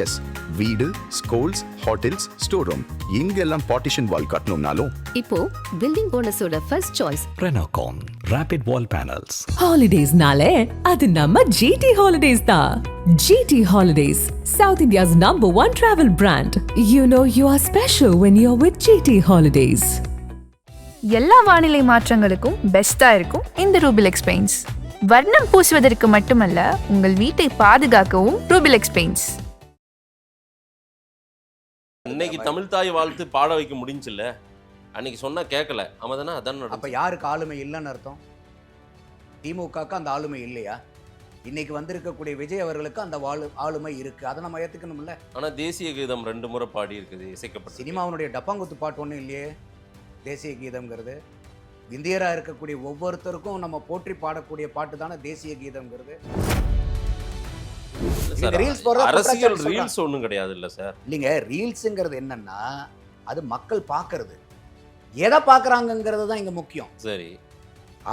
S, வீடு, schools, hotels, store room இங்கெல்லாம் partition wall கட்டணும்னாலும் இப்போ பில்டிங் ஓனர்ஸோட first choice Renocon Rapid Wall Panels. Holidays-nale அது நம்ம GT Holidays தான். GT Holidays, South India's #1 travel brand. You know you are special when you're with GT Holidays. எல்லா வானிலை மாற்றங்களுக்கும் பெஸ்டா இருக்கும் இந்த ரூபிலெக்ஸ் பெயிண்ட்ஸ். வர்ணம் பூசுவதற்கு மட்டுமல்ல, உங்கள் வீட்டை பாதுகாக்கவும் ரூபிலெக்ஸ் பெயிண்ட்ஸ். இன்னைக்கு தமிழ் தாய் வாழ்த்து பாட வைக்க முடிஞ்சில்ல, அன்னைக்கு சொன்னா கேட்கல. அவதானே அதான் அப்ப யாருக்கு ஆளுமை இல்லைன்னு அர்த்தம்? திமுகக்கு அந்த ஆளுமை இல்லையா? இன்னைக்கு வந்திருக்கக்கூடிய விஜய் அவர்களுக்கு அந்த ஆளுமை இருக்கு, அதை நம்ம ஏத்துக்கணும்ல. ஆனா தேசிய கீதம் 2 முறை பாடி இருக்குது, இசைக்கப்பட்ட சினிமாவினுடைய டப்பாங்குத்து பாட்டு ஒன்றும் இல்லையே தேசிய கீதம்ங்கிறது. இந்தியரா இருக்கக்கூடிய ஒவ்வொருத்தருக்கும் நம்ம போற்றி பாடக்கூடிய பாட்டு தானே தேசிய கீதம்ங்கிறது. அரசியல் ரீல்ஸ் ஒன்றும் கிடையாது இல்ல சார். இல்லைங்க, ரீல்ஸுங்கிறது என்னன்னா அது மக்கள் பார்க்கறது, எதை பார்க்கறாங்கிறது தான் இங்க முக்கியம். சரி,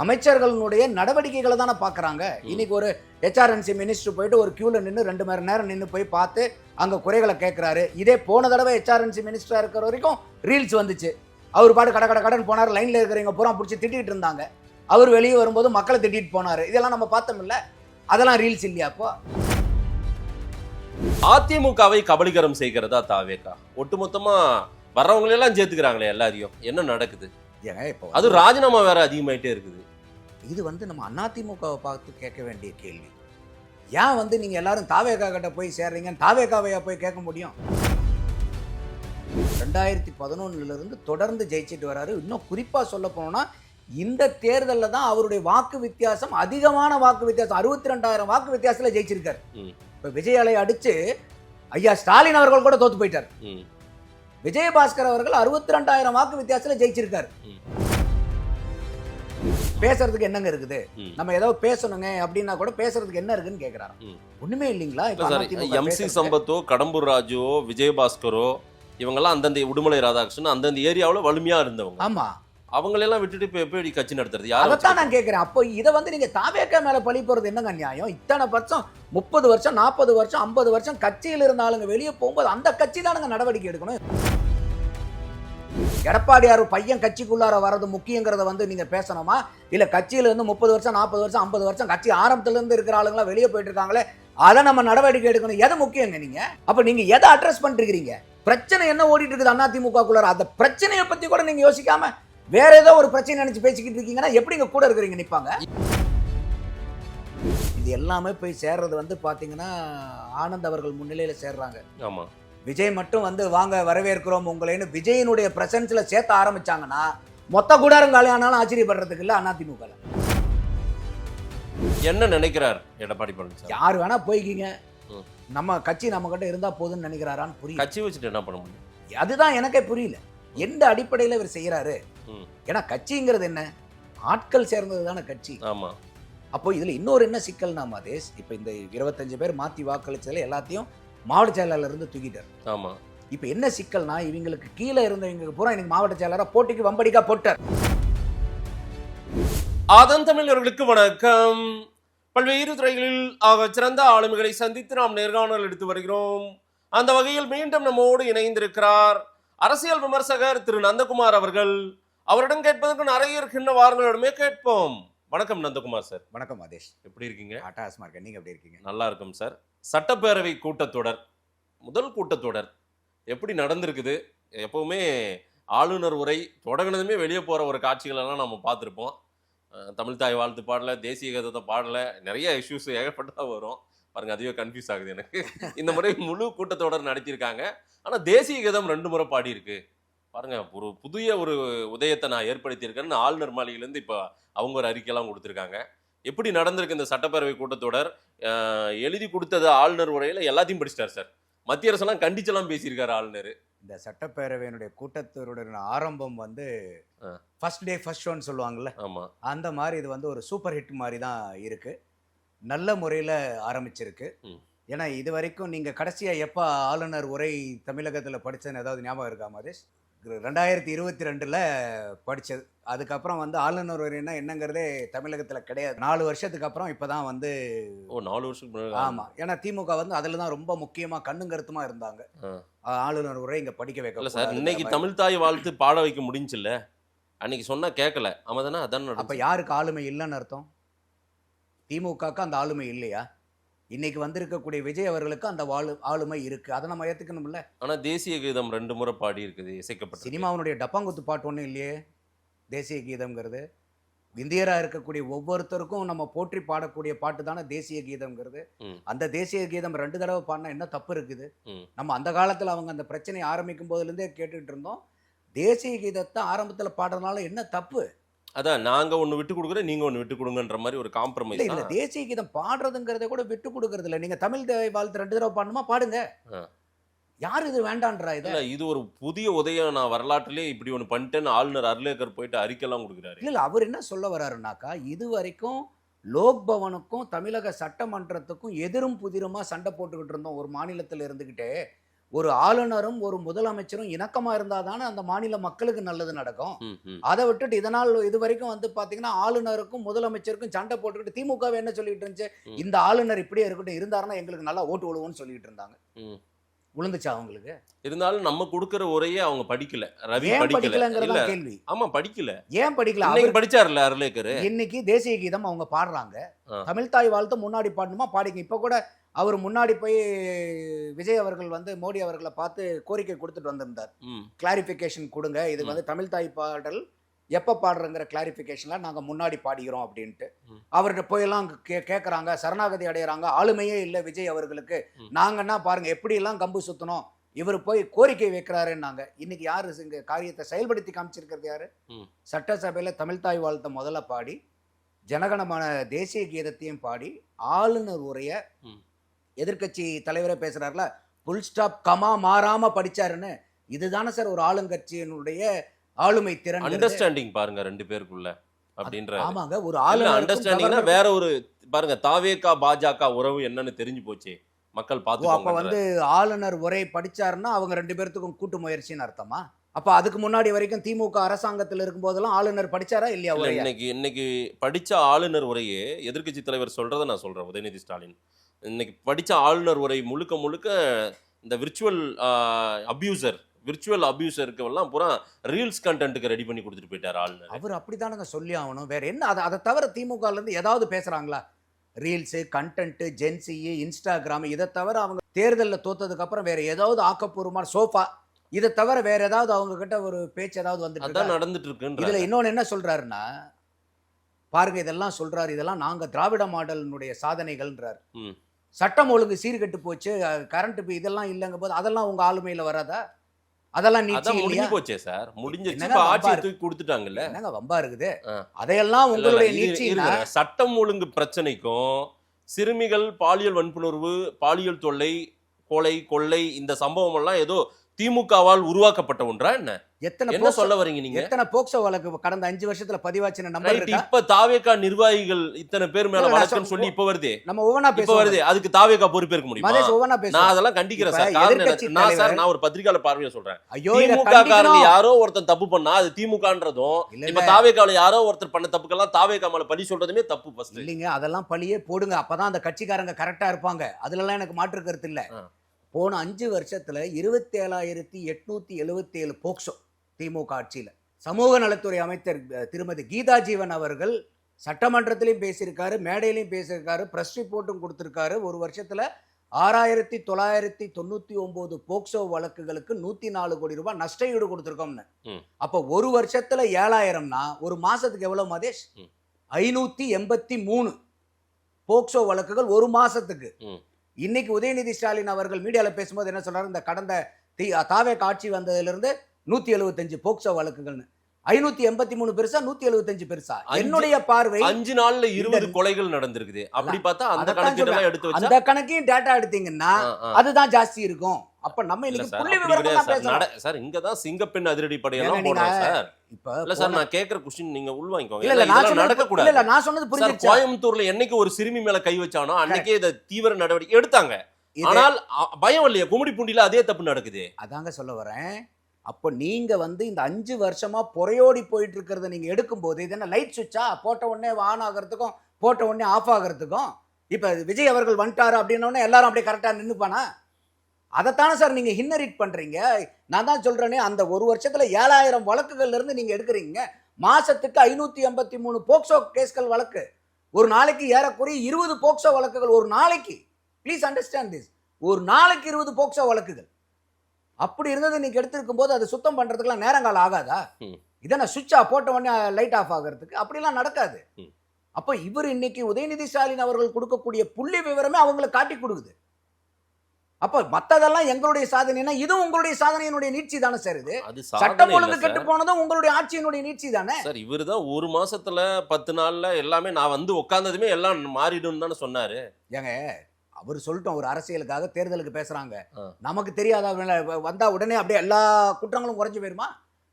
அமைச்சர்களுடைய நடவடிக்கைகளை தானே பார்க்குறாங்க. இன்னைக்கு ஒரு HRNC மினிஸ்டர் போயிட்டு ஒரு கியூல நின்று 2 மணி நேரம் நின்று போய் பார்த்து அங்கே குறைகளை கேட்குறாரு. இதே போன தடவை HRNC மினிஸ்டராக இருக்கிற வரைக்கும் ரீல்ஸ் வந்துச்சு. அவர் பாட்டு கடன் போனார், லைனில் இருக்கிறவங்க பூரா பிடிச்சி திட்டிகிட்டு இருந்தாங்க. அவர் வெளியே வரும்போது மக்களை திட்டிட்டு போனார். இதெல்லாம் நம்ம பார்த்தோம்ல, அதெல்லாம் ரீல்ஸ் இல்லையா? அப்போ அதிமுகவை கபலீகரம் செய்கிறதா தாவேகா? ஒட்டுமொத்தமா வர்றவங்களெல்லாம் சேர்த்துக்கிறாங்களே எல்லாரையும், என்ன நடக்குது? ஏங்க இப்போ அது ராஜினாமா வேற அதிகமாயிட்டே இருக்குது. இது நம்ம அதிமுகவை பார்த்து கேட்க வேண்டிய கேள்வி. ஏன் நீங்க எல்லாரும் தாவேகா கிட்ட போய் சேர்றீங்க? தாவேகாவையா போய் கேட்க முடியும்? 2011 தொடர்ந்து ஜெயிச்சிட்டு வராரு. இன்னும் குறிப்பா சொல்ல போனோம்னா இந்த தேர்தலில் தான் அவருடைய வாக்கு வித்தியாசம், அதிகமான வாக்கு வித்தியாசம், 62,000 வாக்கு வித்தியாசத்துல ஜெயிச்சிருக்காரு. இப்ப விஜய் அலை அடிச்சு ஐயா ஸ்டாலின் அவர்கள் கூட தோத்து போயிட்டார். விஜயபாஸ்கர் அவர்கள் 62,000 வாக்கு வித்தியாசத்துல ஜெயிச்சிருக்காரு. பேசுறதுக்கு என்னங்க இருக்குது? நம்ம ஏதோ பேசணுங்க அப்படின்னா கூட பேசுறதுக்கு என்ன இருக்குன்னு கேக்குறாரு. ஒண்ணுமே இல்லைங்களா? MC சம்பத்தோ, கடம்பூர் ராஜுவோ, விஜயபாஸ்கரோ இவங்கெல்லாம் அந்தந்த உடுமலை ராதாகிருஷ்ணன் அந்தந்த ஏரியாவில் வலிமையா இருந்தவங்க. ஆமா, அவங்களெல்லாம் விட்டுட்டு இப்போ எப்படி கட்சி நடத்துறது? அதைத்தான் நான் கேட்கிறேன். அப்போ இதை நீங்க தாவேகா மேல பழி போறது என்னங்க நியாயம்? இத்தனை வருஷம் 30 வருஷம் 40 வருஷம் 50 வருஷம் கட்சியில் இருந்த ஆளுங்க வெளியே போகும்போது அந்த கட்சி தானுங்க நடவடிக்கை எடுக்கணும். எடப்பாடியார் பையன் கட்சிக்குள்ளார வர்றது முக்கியங்கிறத நீங்க பேசணுமா? இல்ல கட்சியில இருந்து 30 வருஷம் 40 வருஷம் 50 வருஷம் கட்சி ஆரம்பத்துல இருந்து இருக்கிற ஆளுங்களா வெளியே போயிட்டு இருக்காங்களே, அதை நம்ம நடவடிக்கை எடுக்கணும். எது முக்கியங்க? நீங்க அப்ப நீங்க எதை அட்ரஸ் பண்ணிருக்கீங்க? பிரச்சனை என்ன ஓடிட்டு இருக்குது அதிமுகக்குள்ளார? அந்த பிரச்சனையை பத்தி கூட நீங்க யோசிக்காம வேற ஏதோ ஒரு பிரச்சனை நினைச்சு பேசிக்கிட்டு இருக்கீங்கன்னா எப்படிங்க கூட இருக்கிறீங்க நிப்பாங்க? இது எல்லாமே போய் சேர்றது பாத்தீங்கன்னா ஆனந்த் அவர்கள் முன்னிலையில சேர்றாங்க. ஆமா, விஜய் மட்டும் வாங்க வரவேற்கிறோம் உங்களைன்னு விஜயனுடைய பிரசன்ஸ்ல சேர்த்த ஆரம்பிச்சாங்கன்னா மொத்த கூடாரங்காலியானாலும் ஆச்சரியப்படுறதுக்கு இல்ல அதிமுக. என்ன நினைக்கிறார் எடப்பாடி பழனிசாமி? யார் வேணா போய்க்கிங்க, நம்ம கட்சி நம்ம கிட்ட இருந்தா போதுன்னு நினைக்கிறாரான்னு புரியல. கட்சி வச்சுட்டு என்ன பண்ண முடியும்? அதுதான் எனக்கே புரியல. எந்த அடிப்படையில இவர் செய்யறாரு? ஏன்னா கட்சிங்கிறது என்ன? ஆட்கள் சேர்ந்தது தானே கட்சி. ஆமா. அப்போ இதுல இன்னொரு என்ன சிக்கல்னா மாதேஷ், இப்ப இந்த 25 பேர் மாத்தி வாக்களிச்சதுல எல்லாத்தையும் மாவட்ட செயலாளர்ல இருந்து தூக்கிட்டார். ஆமா. இப்ப என்ன சிக்கல்னா இவங்களுக்கு கீழே இருந்தவங்க பூரா இன்னைக்கு மாவட்ட செயலாளரா போட்டிக்கு வம்படிக்கா போட்டார். ஆதன் தமிழர்களுக்கு வணக்கம். பல்வேறு துறைகளில் சிறந்த ஆளுமைகளை சந்தித்து நாம் நேர்காணல் எடுத்து வருகிறோம். அந்த வகையில் மீண்டும் நம்மோடு இணைந்திருக்கிறார் அரசியல் விமர்சகர் திரு நந்தகுமார் அவர்கள். அவரிடம் கேட்பதற்கு நிறைய இருக்கின்ற வாரங்களிடமே கேட்போம். வணக்கம் நந்தகுமார் சார். வணக்கம் மாதேஷ், எப்படி இருக்கீங்க? அட்டகாசமா இருக்கேன், நீங்க எப்படி இருக்கீங்க? நல்லா இருக்கும் சார். சட்டப்பேரவை கூட்டத்தொடர், முதல் கூட்டத்தொடர் எப்படி நடந்திருக்குது? எப்பவுமே ஆளுநர் உரை தொடங்கினதுமே வெளியே போற ஒரு காட்சிகளெல்லாம் நம்ம பார்த்துருப்போம். தமிழ் தாய் வாழ்த்து பாடல, தேசிய கீதத்தை பாடல, நிறைய இஷ்யூஸ் ஏகப்பட்டதாக வரும் பாருங்க. அதுவே கன்ஃபியூஸ் ஆகுது எனக்கு. இந்த முறை முழு கூட்டத்தொடர் நடத்தியிருக்காங்க. ஆனால் தேசிய கீதம் 2 முறை பாடி இருக்கு பாருங்க. ஒரு புதிய ஒரு உதயத்தை நான் ஏற்படுத்தியிருக்கேன்னு ஆளுநர் மாளிகையிலேருந்து இப்போ அவங்க ஒரு அறிக்கையெல்லாம் கொடுத்துருக்காங்க. எப்படி நடந்திருக்கு இந்த சட்டப்பேரவை கூட்டத்தொடர்? எழுதி கொடுத்தது ஆளுநர் உரையில் எல்லாத்தையும் படிச்சிட்டார் சார். மத்திய அரசெல்லாம் கண்டிச்செல்லாம் பேசியிருக்காரு ஆளுநர். இந்த சட்டப்பேரவையினுடைய கூட்டத்தொடரின் ஆரம்பம் ஃபர்ஸ்ட் டே ஃபர்ஸ்ட் ஷோன்னு சொல்லுவாங்கல்ல, ஆமாம், அந்த மாதிரி இது ஒரு சூப்பர் ஹிட் மாதிரி தான் இருக்கு. நல்ல முறையில் ஆரம்பிச்சிருக்கு. ஏன்னா இது வரைக்கும் நீங்கள் கடைசியாக எப்போ ஆளுநர் உரை தமிழகத்தில் படித்ததுன்னு ஏதாவது ஞாபகம் இருக்கா மாதேஷ்? 2022 படிச்சது. அதுக்கப்புறம் வந்து ஆளுநர் உரைன்னா என்னங்கிறதே தமிழகத்துல கிடையாது. 4 வருஷத்துக்கு அப்புறம் இப்பதான் வந்து. ஓ 4 வருஷத்துக்கு முன்னாடி. ஆமா, ஏன்னா திமுக வந்து அதுல தான் ரொம்ப முக்கியமா கண்ணும் கருத்துமா இருந்தாங்க. ஆளுநர் உரை இங்க படிக்க இல்ல வைக்க சார், இன்னைக்கு தமிழ் தாய் வாழ்த்து பாட வைக்க முடிஞ்சுல்ல, அன்னைக்கு சொன்னா கேட்கல. அவன் தானே அதான் அப்ப நடந்துச்சு. யாருக்கு ஆளுமை இல்லைன்னு அர்த்தம்? திமுகக்கு அந்த ஆளுமை இல்லையா? இன்னைக்கு வந்திருக்கக்கூடிய விஜய் அவர்களுக்கு அந்த ஆளுமை இருக்கு. அதை நம்ம ஏத்துக்கணும்ல. ஆனா தேசிய கீதம் 2 முறை பாடி இருக்குது, இசைக்கப்பட்ட சினிமாவுடைய டப்பாங்குத்து பாட்டு ஒன்றும் இல்லையே தேசிய கீதம்ங்கிறது. இந்தியரா இருக்கக்கூடிய ஒவ்வொருத்தருக்கும் நம்ம போற்றி பாடக்கூடிய பாட்டு தானே தேசிய கீதம்ங்கிறது. அந்த தேசிய கீதம் 2 தடவை பாடினா என்ன தப்பு இருக்குது? நம்ம அந்த காலத்துல அவங்க அந்த பிரச்சனையை ஆரம்பிக்கும் போதுலேருந்தே கேட்டுட்டு இருந்தோம். தேசிய கீதத்தை ஆரம்பத்துல பாடுறதுனால என்ன தப்பு? அதான் நாங்க ஒண்ணு விட்டு கொடுக்குறோம், நீங்க ஒண்ணு விட்டு கொடுங்கன்ற மாதிரி ஒரு காம்ப்ரமைஸ். இல்ல தேசிய கீதம் பாடுறதுங்கிறத கூட விட்டு கொடுக்கறது இல்ல. நீங்க தமிழ் வாழ்த்து 2 தடவை பாடணுமா பாடுங்க. யாரு இது வேண்டான்றா? இல்ல இது ஒரு புதிய உதயம், நான் வரலாற்றிலே இப்படி ஒண்ணு பண்ணிட்டேன்னு ஆளுநர் அர்லேக்கர் போயிட்டு அறிக்கைலாம் கொடுக்குறாரு. இல்ல அவர் என்ன சொல்ல வர்றாருனாக்கா, இது வரைக்கும் லோக் பவனுக்கும் தமிழக சட்டமன்றத்துக்கும் எதிரும் புதிருமா சண்டை போட்டுக்கிட்டு இருந்தோம். ஒரு மாநிலத்தில் இருந்துகிட்டே ஒரு ஆளுநரும் ஒரு முதலமைச்சரும் இணக்கமா இருந்தா தானே அந்த மாநில மக்களுக்கு நல்லது நடக்கும். அதை விட்டுட்டு இதனால் இது வரைக்கும் வந்து பாத்தீங்கன்னா ஆளுநருக்கும் முதலமைச்சருக்கும் சண்டை போட்டுக்கிட்டு திமுகவை என்ன சொல்லிட்டு இருந்துச்சு, இந்த ஆளுநர் இப்படியே இருக்கட்டும், இருந்தாருன்னா எங்களுக்கு நல்லா ஓட்டு விழுவோம்னு சொல்லிட்டு இருந்தாங்க. விழுந்துச்சா அவங்களுக்கு? இருந்தாலும் நம்ம கொடுக்கிற உரையே அவங்க படிக்கல. ரவி ஏன் படிக்கல. படிக்கலங்கிறதா இல்ல கேள்வி. ஆமா படிக்கல. ஏன் படிக்கல? இன்னைக்கு படிச்சாருல அர்லேக்கர். இன்னைக்கு தேசிய கீதம் அவங்க பாடுறாங்க. தமிழ் தாய் வாழ்த்து முன்னாடி பாடணுமா பாடிங்க. இப்ப கூட அவர் முன்னாடி போய் விஜய் அவர்கள் வந்து மோடி அவர்களை பார்த்து கோரிக்கை கொடுத்துட்டு வந்திருந்தார். கிளாரிபிகேஷன் கொடுங்க, இது வந்து தமிழ் தாய் பாடல் எப்ப பாடுறங்கிற கிளாரிபிகேஷன்ல நாங்க முன்னாடி பாடுகிறோம் அப்படின்ட்டு. அவர்கிட்ட போயெல்லாம் கேட்கறாங்க, சரணாகதி அடைகிறாங்க. ஆளுமையே இல்லை விஜய் அவர்களுக்கு. நாங்கன்னா பாருங்க எப்படி எல்லாம் கம்பு சுத்தணும், இவர் போய் கோரிக்கை வைக்கிறாருன்னாங்க. இன்னைக்கு யாரு இங்க காரியத்தை செயல்படுத்தி காமிச்சிருக்கிறது? யாரு? சட்டசபையில தமிழ் தாய் வாழ்த்த முதல்ல பாடி, ஜனகணமான தேசிய கீதத்தையும் பாடி, ஆளுநர் உரைய எதிர்கட்சி தலைவரே பேசுறாருல, புல் ஸ்டாப் கமா மாறாம படிச்சாருன்னு. இதுதானே சார் ஒரு ஆளுங்கட்சியினுடைய ஆளுமை திறன். அண்டர்ஸ்டாண்டிங் பாருங்க 2 பேருக்குள்ள அப்படின்ற. ஆமாங்க, ஒரு ஆளுநர் அண்டர்ஸ்டாண்டிங்னா வேற ஒரு பாருங்க, தாவேகா பாஜக உறவு என்னன்னு தெரிஞ்சு போச்சு, மக்கள் பார்த்து. அப்ப வந்து ஆளுநர் உரை படிச்சாருன்னா அவங்க 2 பேர்த்துக்கும் கூட்டு முயற்சின்னு அர்த்தமா? அப்ப அதுக்கு முன்னாடி வரைக்கும் திமுக அரசாங்கத்தில் இருக்கும் போதெல்லாம் ஆளுநர் படிச்சாரா இல்லையா? இன்னைக்கு படிச்ச ஆளுநர் உரையே எதிர்கட்சி தலைவர் சொல்றதை நான் சொல்றேன். உதயநிதி ஸ்டாலின் இன்னைக்கு படிச்ச ஆளுநர் உரை முழுக்க முழுக்க இந்த விர்ச்சுவல் அபியூசருக்கு எல்லாம் பூரா ரீல்ஸ் கண்டென்ட்டுக்கு ரெடி பண்ணி கொடுத்துட்டு போயிட்டார் ஆளுநர். அவர் அப்படித்தானுங்க சொல்லி ஆகணும். வேற என்ன? அதை தவிர திமுகல இருந்து ஏதாவது பேசுறாங்களா? ரீல்ஸு, கண்டென்ட், ஜென்சி, இன்ஸ்டாகிராம், இதை தவிர அவங்க தேர்தலில் தோத்ததுக்கு அப்புறம் வேற ஏதாவது ஆக்கப்பூர்வமான சோஃபா, இதை தவிர வேற ஏதாவது அவங்க கிட்ட ஒரு பேச்சு ஏதாவது வந்துட்டு நடந்துட்டு இருக்கு. இதுல இன்னொன்னு என்ன சொல்றாருன்னா, பாருங்க இதெல்லாம் சொல்றாரு, இதெல்லாம் நாங்க திராவிட மாடலினுடைய சாதனைகள்ன்றாரு. சட்டம் ஒழுங்கு சீர்கெட்டு போச்சு, கரண்ட் இதெல்லாம் இல்லைங்க போது அதெல்லாம் உங்க ஆளுமையில வராதா? அதெல்லாம் முடிஞ்சு போச்சே சார். முடிஞ்சிச்சு, ஆட்சியை தூக்கி கொடுத்துட்டாங்கல்ல. என்னங்க வம்பா இருக்குது? அதையெல்லாம் உங்களுடைய நீட்சி. சட்டம் ஒழுங்கு பிரச்சனைக்கும் சிறுமிகள் பாலியல் வன்புணர்வு, பாலியல் தொல்லை, கொலை, கொள்ளை, இந்த சம்பவம் எல்லாம் ஏதோ திமுகவால் உருவாக்கப்பட்ட ஒன்றா என்ன? என்ன சொல்ல வரீங்க நீங்க? எத்தனை போக்சோ வழக்கு கடந்த 5 வருஷத்துல பதிவாச்சுன்னு நம்பர் இருக்கா? இப்ப தாவேகா நிர்வாகிகள் இத்தனை பேர் மேல வழக்குன்னு சொல்லி இப்ப வருது. நம்ம ஒவ்வொண்ணா இப்ப வருது. அதுக்கு தாவேகா பொறுப்பேற்க முடியுமா? நான் அதெல்லாம் கண்டிக்கிறேன் சார். நான் ஒரு பத்திரிகையாள பார்வையா சொல்றேன். திமுக காரங்க யாரோ ஒருத்தன் தப்பு பண்ணா அது திமுகன்றதும், இப்ப தாவேகால யாரோ ஒருத்தர் பண்ண தப்புக்கெல்லாம் தாவேகா மேல பழி சொல்றதுமே தப்பு. ஃபர்ஸ்ட் இல்லைங்க, அதெல்லாம் பழியே போடுங்க. அப்பதான் அந்த கட்சிக்காரங்க கரெக்டா இருப்பாங்க. அதுல எல்லாம் எனக்கு மாற்று கருத்து இல்ல. போன 5 வருஷத்துல 27,877 போக்சோ திமுக ஆட்சியில. சமூக நலத்துறை அமைச்சர் திருமதி கீதா ஜீவன் அவர்கள் சட்டமன்றத்திலையும் பேசியிருக்காரு, மேடையிலையும் பேசியிருக்காரு, பிரஸ் ரிப்போர்ட்டும் கொடுத்திருக்காரு. ஒரு வருஷத்துல 6,999 போக்சோ வழக்குகளுக்கு 104 கோடி ரூபாய் நஷ்ட ஈடு கொடுத்திருக்கோம்னு. அப்ப ஒரு வருஷத்துல 7,000னா ஒரு மாசத்துக்கு எவ்வளவு மதேஷ்? 583 போக்சோ வழக்குகள் ஒரு மாசத்துக்கு. இன்னைக்கு உதயநிதி ஸ்டாலின் அவர்கள் மீடியால பேசும்போது என்ன சொல்றாரு, இந்த கடந்த தாவே காட்சி வந்ததிலிருந்து 175 போக்சோ வழக்குகள்னு. 583 பெருசா 175 பெருசா? என்னுடைய பார்வை 5 நாள்ல 20 கொலைகள் நடந்திருக்குது. அப்படி பார்த்தா அந்த கணக்கெல்லாம் எடுத்து வச்சா, அந்த கணக்கையும் டேட்டா எடுத்தீங்கன்னா அதுதான் ஜாஸ்தி இருக்கும். அப்ப நம்ம இன்னைக்கு புள்ளி விவரமா பேசலாம் சார். இங்க தான் சிங்கப்பெண் அதிரடி படையெல்லாம் போடுறோம் சார். இல்ல சார், நான் கேக்குற क्वेश्चन நீங்க உள்வாங்கிக்கோங்க. இல்ல நான் நடக்க கூடாது. இல்ல நான் சொன்னது புரிஞ்சிருச்சு. கோயம்புத்தூர்ல என்னைக்கு ஒரு சிறுமி மேல கை வச்சானோ அன்னைக்கே இத தீவிர நடவடிக்கை எடுத்தாங்க. ஆனால் பயம் இல்லையா? கும்மிடிப்பூண்டில அதே தப்பு நடக்குது. அதாங்க சொல்ல வரேன். அப்போ நீங்க வந்து இந்த 5 வருஷமா பொறையோடி போயிட்டு இருக்கிறத நீங்க எடுக்கும்போது இது என்ன லைட் சுவிட்சா? போட்ட உடனே ஆன் ஆகிறதுக்கும் போட்ட உடனே ஆஃப் ஆகிறதுக்கும். இப்ப விஜய் அவர்கள் வந்துட்டாரு அப்படின்னோடனே எல்லாரும் அப்படியே கரெக்டா நின்னுப்பானா? அதைத்தானே சார் நீங்க ஹின்னரிட் பண்றீங்க. நான் தான் சொல்றேனே, அந்த ஒரு வருஷத்துல 7000 வழக்குகள்ல இருந்து நீங்க எடுக்கிறீங்க. மாசத்துக்கு 583 போக்சோ கேஸ்கள் வழக்கு, ஒரு நாளைக்கு ஏறக்குறைய 20 போக்சோ வழக்குகள் ஒரு நாளைக்கு. Please understand this. ஒரு நாளைக்கு 20 போக்சோ வழக்குகள். அப்படி இருந்தது நீங்க எடுத்திருக்கும் போது அது சுத்தம் பண்றதுக்குலாம் நேரங்காலம் ஆகாதா? இதென்ன சுவிட்சா போட்ட உடனே லைட் ஆஃப் ஆகிறதுக்கு? அப்படிலாம் நடக்காது. அப்போ இவர் இன்னைக்கு உதயநிதி ஸ்டாலின் அவர்கள் கொடுக்கக்கூடிய புள்ளி விவரமே அவங்களுக்கு காட்டி கொடுக்குது. அப்ப மத்ததெல்லாம் எங்களுடைய சாதனைனா இது உங்களுடைய சாதனையினுடைய நீட்சி தானே சார்? இது சட்டம் ஒழுங்கு கெட்டு போனதும் உங்களுடைய ஆட்சியினுடைய நீட்சி தானே சார். இவரு தான் ஒரு மாசத்துல 10 நாள்ல எல்லாமே நான் வந்து உட்கார்ந்ததுமே எல்லாம் மாறிடும் தானே சொன்னாரு. ஏங்க அவர் சொல்லிட்டோம், ஒரு அரசியலுக்காக தேர்தலுக்கு பேசுறாங்க. நமக்கு தெரியாத வந்தா உடனே அப்படியே எல்லா குற்றங்களும் குறைஞ்சு போயிருமா?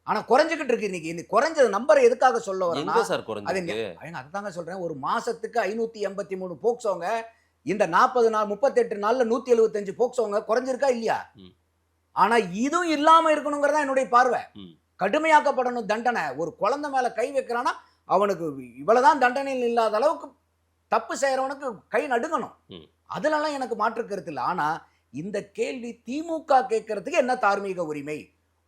ஆனா குறைஞ்சுக்கிட்டு இருக்கு. இன்னைக்கு குறைஞ்சது நம்பரை எதுக்காக சொல்ல வரேன்னா சார் குறைஞ்சு அதுதாங்க சொல்றேன். ஒரு மாசத்துக்கு 583 போக்சோங்க. இந்த 40 நாள் 38 நாள்ல 175 போக்சோங்க குறைஞ்சிருக்கா இல்லையா? ஆனா இதுவும் இல்லாம இருக்கணுங்கிறதா என்னுடைய பார்வை. கடுமையாக்கப்படணும் தண்டனை. ஒரு குழந்தை மேல கை வைக்கிறானா அவனுக்கு இவ்வளவுதான் தண்டனையில் இல்லாத அளவுக்கு தப்பு செய்யறவனுக்கு கை நடுங்கணும். அதுலலாம் எனக்கு மாற்று கருத்து இல்லை. ஆனா இந்த கேள்வி திமுக கேட்கறதுக்கு என்ன தார்மீக உரிமை?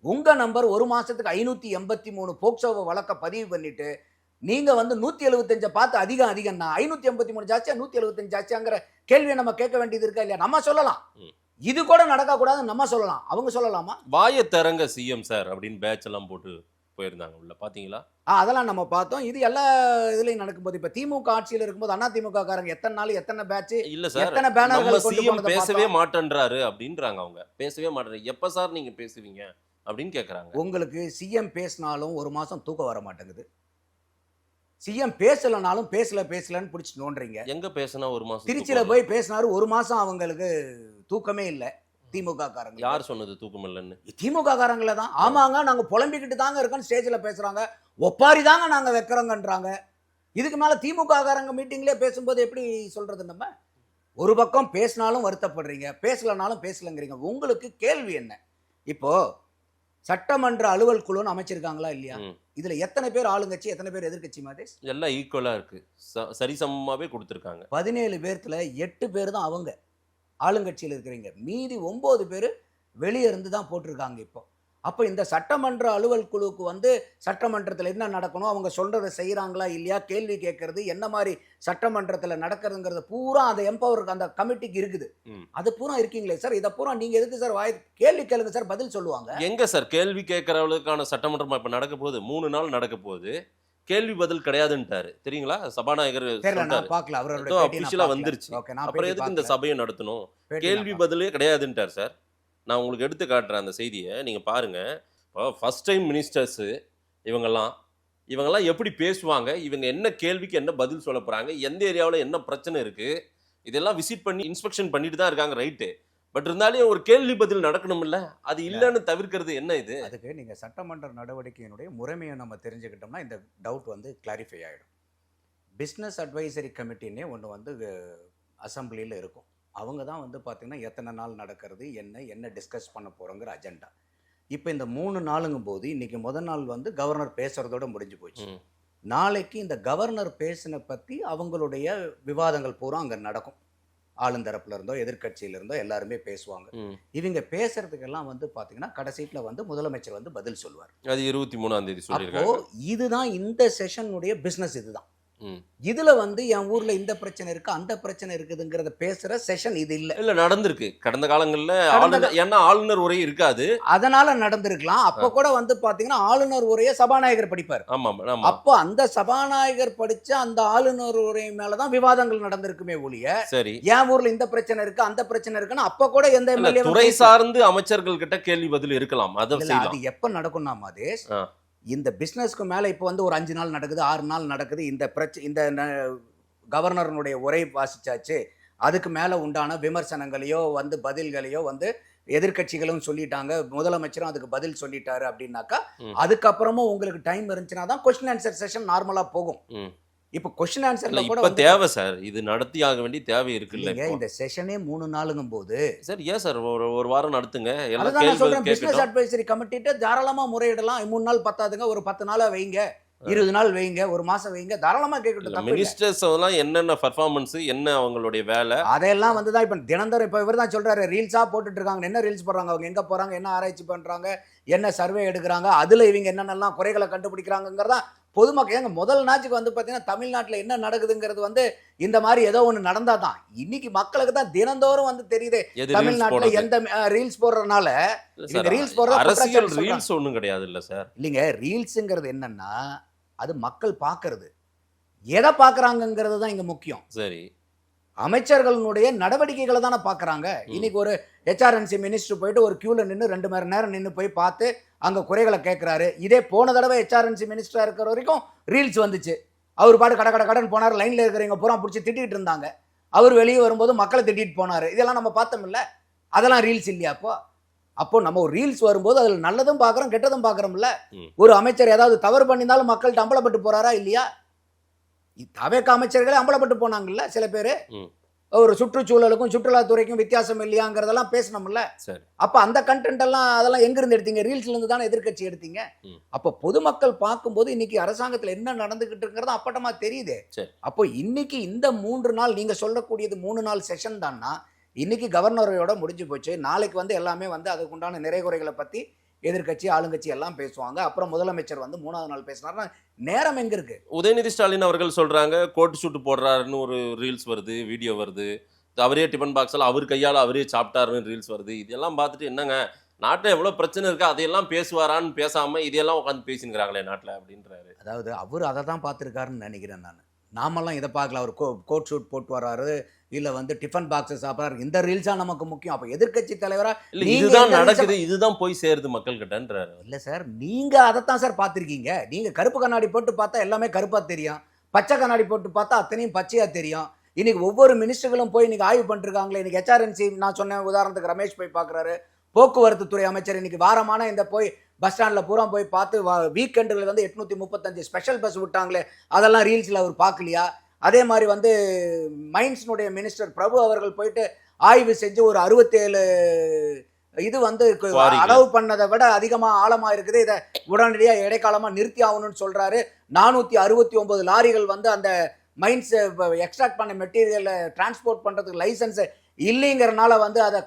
உங்க நம்பர் ஒரு மாசத்துக்கு 583 போக்சோவை வழக்க பதிவு பண்ணிட்டு நீங்க வந்து 175 பார்த்து அதிகம் தான் 583 ஜாஸ்தியா 175 ஜாஸ்தியாங்கிற கேள்வியை நம்ம கேட்க வேண்டியது இருக்கா இல்லையா? நம்ம சொல்லலாம், இது கூட நடக்க கூடாதுன்னு நம்ம சொல்லலாம். அவங்க சொல்லலாமா? வாய தரங்க சிஎம் சார் அப்படின்னு பேட்ச் எல்லாம் போட்டு போயிருந்தாங்க உள்ள, பாத்தீங்களா? அதெல்லாம் நம்ம பார்த்தோம். இது எல்லா இதுலயும் நடக்கும்போது இப்ப திமுக ஆட்சியில் இருக்கும்போது அண்ணா திமுக காரங்க எத்தனை நாள் எத்தனை பேட்ச் இல்ல சார், எத்தனை பேனர்கள் சிஎம் பேசவே மாட்டேன்றாரு அப்படின்றாங்க. அவங்க பேசவே மாட்டேன். எப்ப சார் நீங்க பேசுவீங்க அப்படின்னு கேக்குறாங்க. உங்களுக்கு சிஎம் பேசினாலும் ஒரு மாசம் தூக்கம் வர மாட்டேங்குது. சிஎம் பேசலனாலும் பேசலன்னு பிடிச்சி நோன்றீங்க. எங்க பேசினா ஒரு மாசம்? திருச்சியில போய் பேசினாரு, ஒரு மாசம் அவங்களுக்கு தூக்கமே இல்லை. திமுக காரங்க. யார் சொன்னது தூக்கம் இல்லைன்னு? திமுக காரங்கள தான். ஆமாங்க, நாங்க புலம்பிக்கிட்டு தாங்க இருக்கோம் ஸ்டேஜ்ல பேசுறாங்க, ஒப்பாரி தாங்க நாங்க வைக்கிறோங்கன்றாங்க. இதுக்கு மேல திமுக காரங்க மீட்டிங்லயே பேசும்போது எப்படி சொல்றது? நம்ம ஒரு பக்கம் பேசினாலும் வருத்தப்படுறீங்க, பேசலனாலும் பேசலங்கிறீங்க. உங்களுக்கு கேள்வி என்ன? இப்போ சட்டமன்ற அலுவல் குழுன்னு அமைச்சிருக்காங்களா இல்லையா? இதுல எத்தனை பேர் ஆளுங்கட்சி, எத்தனை பேர் எதிர்கட்சி? மாதேஷ், எல்லாம் ஈக்குவலா இருக்கு, சரிசமமாவே கொடுத்திருக்காங்க. 17 பேர்த்துல 8 பேர் தான் அவங்க ஆளுங்கட்சியில் இருக்கிறீங்க. மீதி 9 பேர் வெளியே இருந்து தான் போட்டிருக்காங்க. இப்போ அப்போ இந்த சட்டமன்ற அலுவல் குழுவுக்கு வந்து சட்டமன்றத்தில் என்ன நடக்கணும், அவங்க சொல்றதை செய்யறாங்களா இல்லையா, கேள்வி கேட்கறது என்ன மாதிரி சட்டமன்றத்தில் நடக்கிறதுங்கிறது பூரா அந்த எம்பவருக்கு அந்த கமிட்டிக்கு இருக்குது. அது பூரா இருக்கீங்களே சார். இதை பூரா நீங்க எதுக்கு சார் கேள்வி கேளுங்க சார், பதில் சொல்லுவாங்க. எங்க சார் கேள்வி கேட்கறவளுக்கான சட்டமன்றம் இப்ப நடக்க போகுது, 3 நாள் நடக்க போகுது. கேள்வி பதில் கிடையாதுன்ட்டாரு தெரியுங்களா? சபாநாயகர் அபிஷியலா வந்துருச்சு. அப்புறம் எதுக்கு இந்த சபையை நடத்தணும்? கேள்வி பதிலே கிடையாதுன்ட்டார் சார். நான் உங்களுக்கு எடுத்து காட்டுறேன் அந்த செய்தியை, நீங்க பாருங்க. ஃபர்ஸ்ட் டைம் மினிஸ்டர்ஸ் இவங்கெல்லாம் எப்படி பேசுவாங்க, இவங்க என்ன கேள்விக்கு என்ன பதில் சொல்ல போறாங்க, எந்த ஏரியாவில் என்ன பிரச்சனை இருக்கு, இதெல்லாம் விசிட் பண்ணி இன்ஸ்பெக்ஷன் பண்ணிட்டு தான் இருக்காங்க. ரைட்டு, பட் இருந்தாலும் ஒரு கேள்வி பதில் நடக்கணும்ல, அது இல்லைன்னு தவிர்க்கிறது என்ன இது? அதுக்கு நீங்க சட்டமன்ற நடவடிக்கையினுடைய முறைமையை நம்ம தெரிஞ்சுக்கிட்டோம்னா இந்த டவுட் வந்து கிளாரிஃபை ஆகிடும். பிஸ்னஸ் அட்வைசரி கமிட்டின்னே ஒன்று வந்து அசம்பிளியில் இருக்கும். அவங்க தான் வந்து பார்த்தீங்கன்னா எத்தனை நாள் நடக்கிறது, என்ன டிஸ்கஸ் பண்ண போகிறோங்கிற அஜெண்டா. இப்போ இந்த 3 நாளுங்கும் போது இன்னைக்கு முதல் நாள் வந்து கவர்னர் பேசுறதோட முடிஞ்சு போச்சு. நாளைக்கு இந்த கவர்னர் பேசின பற்றி அவங்களுடைய விவாதங்கள் பூரா அங்கே நடக்கும். ஆளுந்தரப்புல இருந்தோ எதிர்கட்சியில இருந்தோ எல்லாருமே பேசுவாங்க. இவங்க பேசுறதுக்கெல்லாம் வந்து பாத்தீங்கன்னா கடைசியில வந்து முதலமைச்சர் வந்து பதில் சொல்லுவார். அது 23ஆம் தேதி சொல்லிருக்காங்க. இதுதான் இந்த செஷனுடைய பிசினஸ். இதுதான் இதுல வந்து என் ஊர்ல இந்த பிரச்சனை இருக்கு, அந்த பிரச்சனை இருக்குதுங்கிறத பேசுற செஷன் இது இல்ல நடந்திருக்கு கடந்த காலங்கள்ல. ஏன்னா ஆளுநர் உரை இருக்காது, அதனால நடந்திருக்கலாம். அப்ப கூட வந்து பாத்தீங்கன்னா ஆளுநர் உரையை சபாநாயகர் படிப்பார். அப்போ அந்த சபாநாயகர் படிச்ச அந்த ஆளுநர் உரை மேலதான் விவாதங்கள் நடந்திருக்குமே ஒழிய சரி என் ஊர்ல இந்த பிரச்சனை இருக்கு அந்த பிரச்சனை இருக்குன்னு அப்ப கூட எந்த எம்எல்ஏ துறை சார்ந்து அமைச்சர்கள் கிட்ட கேள்வி பதில் இருக்கலாம். அது எப்ப நடக்கும்னா மாதேஷ், இந்த பிஸ்னஸ்க்கு மேலே இப்போ வந்து ஒரு 5 நாள் நடக்குது, 6 நாள் நடக்குது, இந்த கவர்னருடைய உரை வாசிச்சாச்சு, அதுக்கு மேலே உண்டான விமர்சனங்களையோ வந்து பதில்களையோ வந்து எதிர்கட்சிகளும் சொல்லிட்டாங்க, முதலமைச்சரும் அதுக்கு பதில் சொல்லிட்டாரு அப்படின்னாக்கா அதுக்கப்புறமும் உங்களுக்கு டைம் இருந்துச்சுன்னா தான் கொஸ்டின் ஆன்சர் செஷன் நார்மலாக போகும். இப்போ கொஸ்டின் இல்ல ஆன்சர்ல கூட இப்ப வந்து தேவை சார், இது நடத்தி ஆக வேண்டிய தேவை இருக்குல்ல இல்லைங்க, இப்போ. இந்த செஷனே 3 நாளுங்கும் போது சார் ஏன் சார் ஒரு வாரம் நடத்துங்க, எல்லாம் அதுதான் நான் சொல்றேன். கேள்வி பிசினஸ் கேட்கட்டும். அட்வைசரி கமிட்டிட்ட தாராளமா முறையிடலாம். 3 நாள் பத்தாதுங்க, ஒரு 10 நாளா வைங்க, 20 நாள் வைங்க, ஒரு மாசம் வைங்க, தாராளமா கேட்கட்டும், தப்பு இல்ல. மினிஸ்டர்ஸ் எல்லாம் என்னென்ன பர்ஃபார்மன்ஸ், என்ன அவங்களுடைய வேலை, அதெல்லாம் வந்து தான் இப்போ தினந்தோறும் இப்போ இவர் தான் சொல்றாரு, ரீல்ஸா போட்டுட்டு இருக்காங்க. என்ன ரீல்ஸ் போடுறாங்க, அவங்க எங்க போறாங்க, என்ன ஆராய்ச்சி பண்றாங்க, என்ன சர்வே எடுக்கிறாங்க, அதுல இவங்க என்னென்னலாம் குறைகளை கண்டுபிடிக்கிறாங்கிறதா பொதுமக்கள். ஏங்க முதல் நாச்சுக்கு வந்து பார்த்தீங்கன்னா தமிழ்நாட்டில் என்ன நடக்குதுங்கிறது வந்து இந்த மாதிரி ஏதோ ஒன்று நடந்தா தான் இன்னைக்கு மக்களுக்கு தான் தினந்தோறும் வந்து தெரியுது. எது தமிழ்நாட்டில் ரீல்ஸ் எந்த ரீல்ஸ் போடுறதுனால சார், ரீல்ஸ் போடுறது அரசியல் ரீல்ஸ் ஒண்ணும் கிடையாது இல்ல சார். இல்லைங்க, ரீல்ஸுங்கிறது என்னன்னா அது மக்கள் பார்க்கறது, எதை பார்க்குறாங்கங்கிறது தான் இங்கே முக்கியம். சரி, அமைச்சர்களுடைய நடவடிக்கைகளை தானே பார்க்குறாங்க. இன்னைக்கு ஒரு ஹெச்ஆர்என்சி மினிஸ்டர் போயிட்டு ஒரு கியூவில் நின்று 2 மணி நேரம் நின்று போய் பார்த்து அங்கே குறைகளை கேட்குறாரு. இதே போன தடவை ஹெச்ஆர்என்சி மினிஸ்டராக இருக்கிற வரைக்கும் ரீல்ஸ் வந்துச்சு. அவர் பாட்டு கடன் போனார், லைனில் இருக்கிறவங்க பூரா பிடிச்சி திட்டிகிட்டு இருந்தாங்க. அவர் வெளியே வரும்போது மக்களை திட்டிட்டு போனார். இதெல்லாம் நம்ம பார்த்தோம்ல, அதெல்லாம் ரீல்ஸ் இல்லையா? அப்போ நம்ம ஒரு ரீல்ஸ் வரும்போது அதில் நல்லதும் பார்க்குறோம், கெட்டதும் பார்க்குறோம்ல. ஒரு அமைச்சர் ஏதாவது தவறு பண்ணியிருந்தாலும் மக்கள்கிட்ட அம்பலப்பட்டு போறாரா இல்லையா? தவேக அமைச்சர்களே அம்பலப்பட்டு போனாங்கல்ல சில பேர். ஒரு சுற்றுச்சூழலுக்கும் சுற்றுலாத்துறைக்கும் வித்தியாசம் இல்லையாங்கிறதெல்லாம் பேசணும்ல. அப்ப அந்த கண்டென்ட் எல்லாம் அதெல்லாம் எங்க இருந்து எடுத்தீங்க? ரீல்ஸ்ல இருந்து தானே எதிர்க்கட்சி எடுத்தீங்க. அப்ப பொதுமக்கள் பார்க்கும்போது இன்னைக்கு அரசாங்கத்தில் என்ன நடந்துகிட்டு இருக்கிறது அப்பட்டமா தெரியுது. அப்போ இன்னைக்கு இந்த 3 நாள் நீங்க சொல்லக்கூடியது 3 நாள் செஷன் தான்னா, இன்னைக்கு கவர்னரோட முடிஞ்சு போச்சு. நாளைக்கு வந்து எல்லாமே வந்து அதுக்குண்டான நிறைகுறைகளை பத்தி எதிர்கட்சி ஆளுங்கட்சி எல்லாம் பேசுவாங்க. அப்புறம் முதலமைச்சர் வந்து 3வது நாள் பேசினார்னா நேரம் எங்க இருக்கு? உதயநிதி ஸ்டாலின் அவர்கள் சொல்றாங்க கோட் ஷூட் போடுறாருன்னு ஒரு ரீல்ஸ் வருது, வீடியோ வருது. அவரே டிஃபன் பாக்ஸ்ல அவர் கையால் அவரே சாப்பிட்டாருன்னு ரீல்ஸ் வருது. இதெல்லாம் பார்த்துட்டு என்னங்க நாட்டில் எவ்வளோ பிரச்சனை இருக்கு, அதையெல்லாம் பேசுவாரான்னு பேசாம இதெல்லாம் உட்காந்து பேசினுக்கிறாங்களே நாட்டில் அப்படின்றாரு. அதாவது அவர் அதை தான் பார்த்துருக்காருன்னு நினைக்கிறேன் நான். நாமெல்லாம் இதை பார்க்கல. அவர் கோட் ஷூட் போட்டு வர்றாரு, இல்லை வந்து டிஃபன் பாக்ஸஸ் சாப்பிட்றாரு. இந்த ரீல்ஸா நமக்கு முக்கியம். அப்போ எதிர்கட்சி தலைவரா இதுதான் நடக்குது, இதுதான் போய் சேருது மக்கள் கிட்டன்றாரு. இல்லை சார், நீங்க அதைத்தான் சார் பார்த்துருக்கீங்க. நீங்க கருப்பு கண்ணாடி போட்டு பார்த்தா எல்லாமே கருப்பா தெரியும், பச்சை கண்ணாடி போட்டு பார்த்தா அத்தனையும் பச்சையா தெரியும். இன்னைக்கு ஒவ்வொரு மினிஸ்டர்களும் போய் இன்னைக்கு ஆய்வு பண்ணிருக்காங்களே. இன்னைக்கு ஹெச்ஆர்என்சி நான் சொன்ன உதாரணத்துக்கு ரமேஷ் போய் பார்க்குறாரு. போக்குவரத்து துறை அமைச்சர் இன்னைக்கு வாரமான இந்த போய் பஸ் ஸ்டாண்டில் பூரா போய் பார்த்து வீக்கெண்டுகளில் வந்து 835 ஸ்பெஷல் பஸ் விட்டாங்களே, அதெல்லாம் ரீல்ஸில் அவர் பார்க்கலையா? அதே மாதிரி வந்து மைன்ஸ்னுடைய மினிஸ்டர் பிரபு அவர்கள் போயிட்டு ஆய்வு செஞ்சு ஒரு 67 இது வந்து அளவு பண்ணதை விட அதிகமாக ஆழமாக இருக்குது, இதை உடனடியாக இடைக்காலமாக நிறுத்தி ஆகணும்னு சொல்கிறாரு. 469 லாரிகள் வந்து அந்த மைன்ஸ் எக்ஸ்ட்ராக்ட் பண்ண மெட்டீரியலை டிரான்ஸ்போர்ட் பண்ணுறதுக்கு லைசன்ஸு இல்லைங்கிறனால வந்து அதை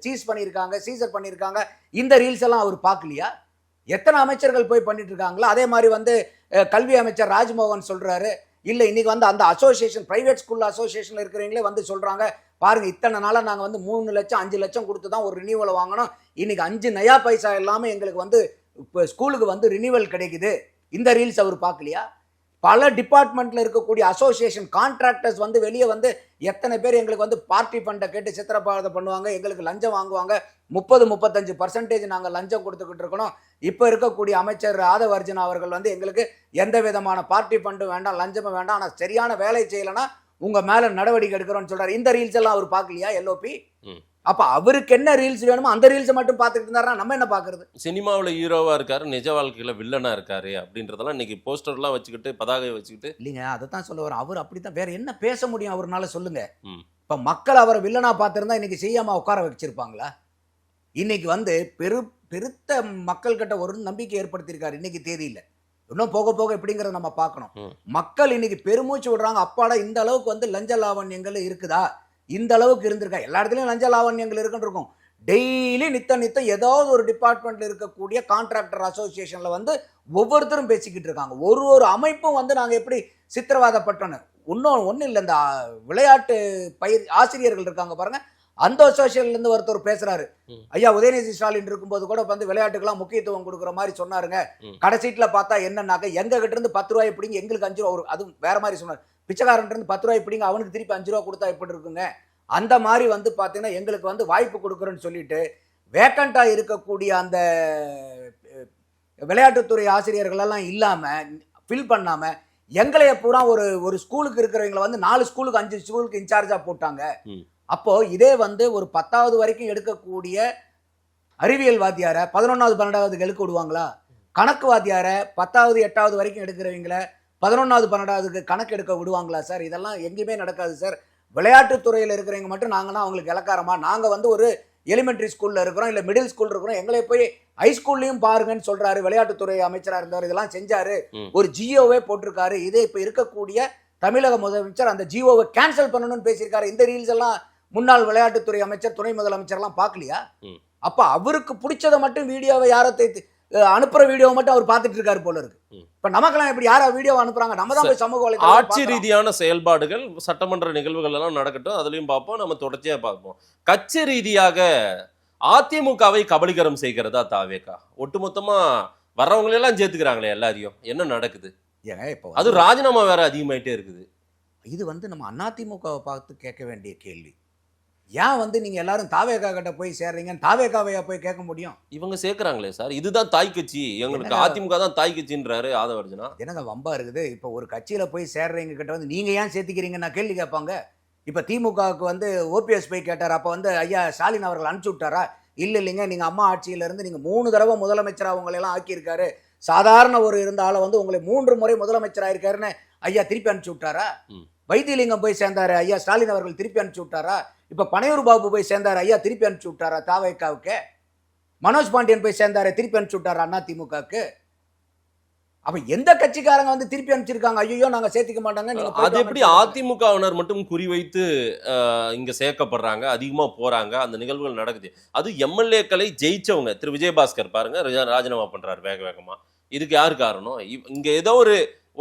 சீஸ் பண்ணியிருக்காங்க, சீசர் பண்ணியிருக்காங்க. இந்த ரீல்ஸ் எல்லாம் அவர் பார்க்கலையா? எத்தனை அமைச்சர்கள் போய் பண்ணிட்டு இருக்காங்களா? அதே மாதிரி வந்து கல்வி அமைச்சர் ராஜ்மோகன் சொல்றாரு, இல்லை இன்னைக்கு வந்து அந்த அசோசியேஷன் பிரைவேட் ஸ்கூல் அசோசியேஷன்ல இருக்கிறவங்களே வந்து சொல்றாங்க, பாருங்க இத்தனை நாளாக நாங்கள் வந்து 3 லட்சம் 5 லட்சம் கொடுத்து தான் ஒரு ரினியூவலை வாங்கணும், இன்னைக்கு 5 நயா பைசா இல்லாமல் எங்களுக்கு வந்து இப்போ ஸ்கூலுக்கு வந்து ரினியூவல் கிடைக்குது. இந்த ரீல்ஸ் அவர் பார்க்கலையா? பல டிபார்ட்மெண்ட்ல இருக்கக்கூடிய அசோசியேஷன் கான்ட்ராக்டர்ஸ் வந்து வெளியே வந்து எத்தனை பேர் எங்களுக்கு வந்து பார்ட்டி ஃபண்டை கேட்டு சித்திரப்பாதை பண்ணுவாங்க, எங்களுக்கு லஞ்சம் வாங்குவாங்க, 30-35% நாங்கள் லஞ்சம் கொடுத்துக்கிட்டு இருக்கணும். இப்போ இருக்கக்கூடிய அமைச்சர் ஆதவ அர்ஜுனா அவர்கள் வந்து எங்களுக்கு எந்த விதமான பார்ட்டி ஃபண்டும் வேண்டாம், லஞ்சமும் வேண்டாம், ஆனால் சரியான வேலை செய்யலைன்னா உங்க மேல நடவடிக்கை எடுக்கிறோம்னு சொல்றாரு. இந்த ரீல்ஸ் எல்லாம் அவர் பார்க்கலையா எல்ஓபி? அப்ப அவருக்கு என்ன ரீல்ஸ் வேணுமோ அந்த ரீல்ஸை மட்டும் பார்த்துட்டு இருந்தாருன்னா நம்ம என்ன பார்க்கறது? சினிமாவில் ஹீரோவா இருக்காரு, நிஜ வாழ்க்கையில வில்லனா இருக்காரு அப்படின்றதெல்லாம் இன்னைக்கு போஸ்டர்லாம் வச்சுக்கிட்டு பதாகை வச்சுக்கிட்டு. இல்லைங்க, அதை தான் சொல்ல வர. அவர் அப்படித்தான், வேற என்ன பேச முடியும் அவர்னால சொல்லுங்க? இப்ப மக்கள் அவரை வில்லனா பார்த்திருந்தா இன்னைக்கு செய்யாம உட்கார வச்சிருப்பாங்களா? இன்னைக்கு வந்து பெருத்த மக்கள் கிட்ட ஒரு நம்பிக்கை ஏற்படுத்தியிருக்காரு இன்னைக்கு தேதியில. இன்னும் போக போக எப்படிங்கிறத நம்ம பார்க்கணும். மக்கள் இன்னைக்கு பெருமூச்சு விடுறாங்க, அப்பாடா இந்த அளவுக்கு வந்து லஞ்ச லாவண்யங்கள் இருக்குதா, இந்த அளவுக்கு இருந்திருக்கா. எல்லா இடத்துலையும் லஞ்ச லாவண்யங்கள் இருக்குன்னு இருக்கும். டெய்லி நித்தம் ஏதாவது ஒரு டிபார்ட்மெண்ட்ல இருக்கக்கூடிய கான்ட்ராக்டர் அசோசியேஷன்ல வந்து ஒவ்வொருத்தரும் பேசிக்கிட்டு இருக்காங்க. ஒரு அமைப்பும் வந்து நாங்க எப்படி சித்திரவாதப்பட்டோன்னு ஒன்றும் இல்லை. இந்த விளையாட்டு ஆசிரியர்கள் இருக்காங்க பாருங்க, அந்த அசோசியேஷன்ல இருந்து ஒருத்தர் பேசுறாரு, ஐயா உதயநிதி ஸ்டாலின் இருக்கும்போது கூட வந்து விளையாட்டுக்கெல்லாம் முக்கியத்துவம் கொடுக்குற மாதிரி சொன்னாருங்க, கடைசீட்ல பார்த்தா என்னன்னாக்க எங்க கிட்ட இருந்து 10 ரூபாய் பிடிங்க எங்களுக்கு 5 ரூபா, அதுவும் வேற மாதிரி சொன்னார். பிச்சைக்காரன் இருந்து 10 ரூபாய் பிடிங்க அவனுக்கு திருப்பி 5 ரூபா கொடுத்தா எப்படி இருக்குங்க, அந்த மாதிரி வந்து பாத்தீங்கன்னா எங்களுக்கு வந்து வாய்ப்பு கொடுக்குறேன்னு சொல்லிட்டு வேக்கண்டா இருக்கக்கூடிய அந்த விளையாட்டுத்துறை ஆசிரியர்கள் எல்லாம் இல்லாம ஃபில் பண்ணாம எங்களைய பூரா ஒரு ஸ்கூலுக்கு இருக்கிறவங்களை வந்து 4 ஸ்கூலுக்கு 5 ஸ்கூலுக்கு இன்சார்ஜா போட்டாங்க. அப்போ இதே வந்து ஒரு 10வது வரைக்கும் எடுக்கக்கூடிய அறிவியல் வாத்தியார 11வது 12வது எடுக்க விடுவாங்களா? கணக்கு வாத்தியார 10வது 8வது வரைக்கும் எடுக்கிறவங்கள 11வது 12வதுக்கு கணக்கு எடுக்க விடுவாங்களா சார்? இதெல்லாம் எங்கேயுமே நடக்காது சார். விளையாட்டுத்துறையில் இருக்கிறவங்க மட்டும் நாங்கன்னா அவங்களுக்கு இலக்காரமா? நாங்கள் வந்து ஒரு எலிமெண்ட்ரி ஸ்கூலில் இருக்கிறோம், இல்லை மிடில் ஸ்கூல் இருக்கிறோம், எங்களை போய் ஹைஸ்கூல்லையும் பாருங்கன்னு சொல்றாரு. விளையாட்டுத்துறை அமைச்சராக இருந்தவர் இதெல்லாம் செஞ்சாரு, ஒரு ஜியோவே போட்டிருக்காரு. இதே இப்போ இருக்கக்கூடிய தமிழக முதலமைச்சர் அந்த ஜியோவை கேன்சல் பண்ணணும்னு பேசியிருக்காரு. இந்த ரீல்ஸ் எல்லாம் முன்னாள் விளையாட்டுத்துறை அமைச்சர், துணை முதலமைச்சர்லாம் பார்க்கலையா? அப்போ அவருக்கு பிடிச்சதை மட்டும் வீடியோவை யாரத்தை அனுப்புற வீடியோவை மட்டும் அவர் பார்த்துட்டு இருக்காரு போல இருக்கு. இப்ப நமக்கெல்லாம் எப்படி யாரா வீடியோ அனுப்புறாங்க? நம்ம தான் போய் சமூக வலைதளம் ஆட்சி ரீதியான செயல்பாடுகள் சட்டமன்ற நிகழ்வுகள் எல்லாம் நடக்கட்டும், அதுலயும் பார்ப்போம், நம்ம தொடர்ச்சியா பார்ப்போம். கட்சி ரீதியாக அதிமுகவை கபலீகரம் செய்கிறதா தாவேகா? ஒட்டுமொத்தமா வர்றவங்களெல்லாம் சேர்த்துக்கிறாங்களே எல்லாரையும், என்ன நடக்குது? ஏங்க இப்போ அது ராஜினாமா வேற அதிகமாயிட்டே இருக்குது. இது வந்து நம்ம அதிமுகவை பார்த்து கேட்க வேண்டிய கேள்வி. ஏன் வந்து நீங்க எல்லாரும் தாவேகா கிட்ட போய் சேர்றீங்கன்னு தாவேகாவையா போய் கேட்க முடியும்? இவங்க சேர்க்கிறாங்களே சார், இதுதான் தாய் கட்சி, எங்களுக்கு அதிமுக தான் தாய் கட்சின்றாரு ஆதவர்ஜுனா. என்னங்க வம்பா இருக்குது? இப்போ ஒரு கட்சியில போய் சேர்றீங்க கிட்ட வந்து நீங்க ஏன் சேர்த்துக்கிறீங்க நான் கேள்வி கேட்பாங்க. இப்போ திமுகவுக்கு வந்து ஓபிஎஸ் போய் கேட்டார், அப்போ வந்து ஐயா ஸ்டாலின் அவர்கள் அனுப்பிச்சு விட்டாரா? இல்லைங்க, நீங்க அம்மா ஆட்சியில இருந்து நீங்க 3 தடவை முதலமைச்சரா உங்களெல்லாம் ஆக்கியிருக்காரு, சாதாரண ஒரு இருந்த ஆளை வந்து உங்களை 3 முறை முதலமைச்சர் ஆயிருக்காருன்னு ஐயா திருப்பி அனுப்பிச்சு விட்டாரா? வைத்தியலிங்கம் போய் சேர்ந்தாரு, ஐயா ஸ்டாலின் அவர்கள் திருப்பி அனுப்பிச்சு விட்டாரா? இப்ப பனையூர் பாபு போய் சேர்ந்தாரு, ஐயா திருப்பி அனுப்பிச்சு விட்டாரா தாவேகாவுக்கு? மனோஜ் பாண்டியன் போய் சேர்ந்தாரு, திருப்பி அனுப்பிச்சு விட்டாரா அதிமுகவுக்கு? அப்ப எந்த கட்சிக்காரங்க வந்து திருப்பி அனுப்பிச்சிருக்காங்க? ஐயோ நாங்க சேர்த்துக்க மாட்டாங்க. அது எப்படி அதிமுகவினர் மட்டும் குறிவைத்து இங்க சேர்க்கப்படுறாங்க, அதிகமா போறாங்க, அந்த நிகழ்வுகள் நடக்குது? அது எம்எல்ஏக்களை ஜெயிச்சவங்க. திரு விஜயபாஸ்கர் பாருங்க, ராஜினாமா பண்றாரு வேக வேகமா. இதுக்கு யாரு காரணம்? இங்க ஏதோ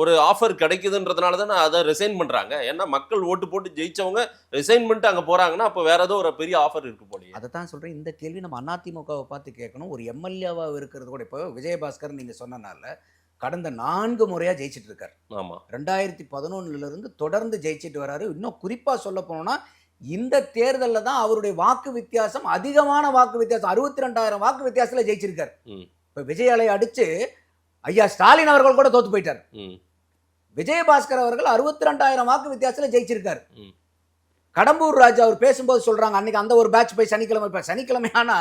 ஒரு ஆஃபர் கிடைக்குதுன்றதுனால தானே அதை ரிசைன் பண்றாங்க. ஏன்னா மக்கள் ஓட்டு போட்டு ஜெயிச்சவங்க ரிசைன் பண்ணிட்டு அங்க போறாங்கன்னா அப்போ வேற ஏதோ ஒரு பெரிய ஆஃபர் இருக்கு போலயே. அதை தான் சொல்றேன், இந்த கேள்வி நம்ம அதிமுகவை பார்த்து கேட்கணும். ஒரு எம்எல்ஏவா இருக்கிறது கூட இப்போ விஜயபாஸ்கர் நீங்க சொன்னனால கடந்த 4 முறையா ஜெயிச்சிட்டு இருக்காரு. ஆமா, 2011 இருந்து தொடர்ந்து ஜெயிச்சிட்டு வராரு. இன்னும் குறிப்பா சொல்ல போனோம்னா இந்த தேர்தலில் தான் அவருடைய வாக்கு வித்தியாசம் அதிகமான வாக்கு வித்தியாசம், 62,000 வாக்கு வித்தியாசத்துல ஜெயிச்சிருக்காரு. இப்ப விஜய் அலை அடிச்சு ஐயா ஸ்டாலின் அவர்கள் கூட தோத்து போயிட்டார். விஜயபாஸ்கர் அவர்கள் 62,000 வாக்கு வித்தியாசத்துல ஜெயிச்சிருக்காரு. கடம்பூர் ராஜா அவர் பேசும்போது சொல்றாங்க, அன்னைக்கு அந்த ஒரு பேட்ச் போய் சனிக்கிழமை ஆனா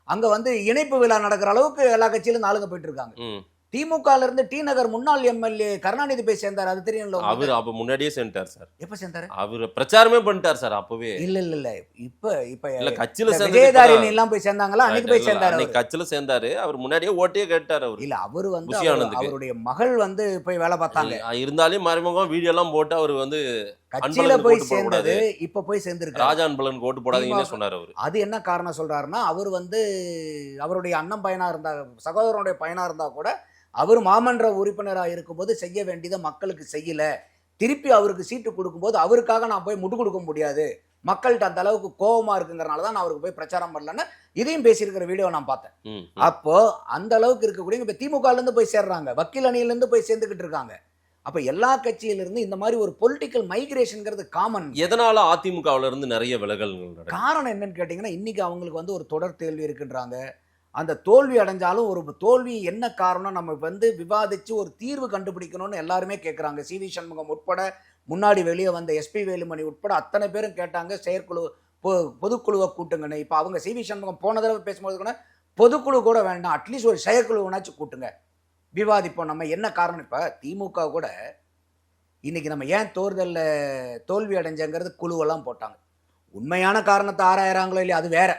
அங்க வந்து இணைப்பு விழா நடக்கிற அளவுக்கு எல்லா கட்சியிலும் ஆளுங்க போயிட்டு இருக்காங்க. திமுக இருந்து டி நகர் முன்னாள் எம்எல்ஏ கருணாநிதி போய் சேர்ந்தார், அது தெரியும்ல? அவர் அப்ப முன்னாடியே சேர்ந்தார் சார். எப்ப சேர்ந்தாரு? அவர் பிரச்சாரமே பண்ணிட்டார் சார் அப்பவே. இல்ல இப்ப கட்சியில விஜயதாரிணி எல்லாம் போய் சேர்ந்தாங்களா? அன்னைக்கு போய் சேர்ந்தாரு, கட்சியில சேர்ந்தாரு. அவர் முன்னாடியே ஓட்டியே கேட்டார். அவர் இல்ல, அவர் வந்து அவருடைய மகள் வந்து போய் வேலை பார்த்தாங்க. இருந்தாலும் மறைமுகம் வீடியோ எல்லாம் போட்டு அவர் வந்து கட்சியில போய் சேர்ந்தது, இப்ப போய் சேர்ந்திருக்காரு. ராஜான் பலன் ஓட்டு போடாதீங்கன்னு சொன்னார் அவர். அது என்ன காரணம் சொல்றாருன்னா, அவர் வந்து அவருடைய அண்ணன் பையனா இருந்தா, சகோதரனுடைய பையனா இருந்தா கூட அவர் மாமன்ற உறுப்பினராக இருக்கும்போது செய்ய வேண்டியதை மக்களுக்கு செய்யல, திருப்பி அவருக்கு சீட்டு கொடுக்கும்போது அவருக்காக நான் போய் முட்டு கொடுக்க முடியாது, மக்கள்கிட்ட அந்த அளவுக்கு கோபமா இருக்குங்கிறனால தான் நான் அவருக்கு போய் பிரச்சாரம் பண்ணலன்னு இதையும் பேசியிருக்கிற வீடியோ நான் பார்த்தேன். அப்போ அந்த அளவுக்கு இருக்கக்கூடிய இப்ப திமுக இருந்து போய் சேர்றாங்க, வக்கீல் அணியில இருந்து போய் சேர்ந்துகிட்டு இருக்காங்க. அப்ப எல்லா கட்சியில இருந்து இந்த மாதிரி ஒரு பொலிட்டிக்கல் மைக்ரேஷன்ங்கிறது காமன். எதனால அதிமுகவுல இருந்து நிறைய விலகல்கள்? காரணம் என்னன்னு கேட்டீங்கன்னா, இன்னைக்கு அவங்களுக்கு வந்து ஒரு தொடர் தேர்வு இருக்குன்றாங்க. அந்த தோல்வி அடைஞ்சாலும் ஒரு தோல்வி என்ன காரணம் நம்ம வந்து விவாதிச்சு ஒரு தீர்வு கண்டுபிடிக்கணும்னு எல்லாருமே கேட்குறாங்க. சிவி சண்முகம் உட்பட, முன்னாடி வெளியே வந்த எஸ்பி வேலுமணி உட்பட அத்தனை பேரும் கேட்டாங்க செயற்குழு பொதுக்குழுவை கூட்டுங்கன்னு. இப்போ அவங்க சிவி சண்முகம் போன தடவை பேசும்போது கூட பொதுக்குழு கூட வேண்டாம், அட்லீஸ்ட் ஒரு செயற்குழுவனாச்சும் கூட்டுங்க, விவாதிப்போம். நம்ம என்ன காரணம்? இப்போ திமுக கூட இன்னைக்கு நம்ம ஏன் தோல்வி அடைஞ்சங்கிறது குழுவெல்லாம் போட்டாங்க. உண்மையான காரணத்தை ஆராயறாங்களோ இல்லையா அது வேற.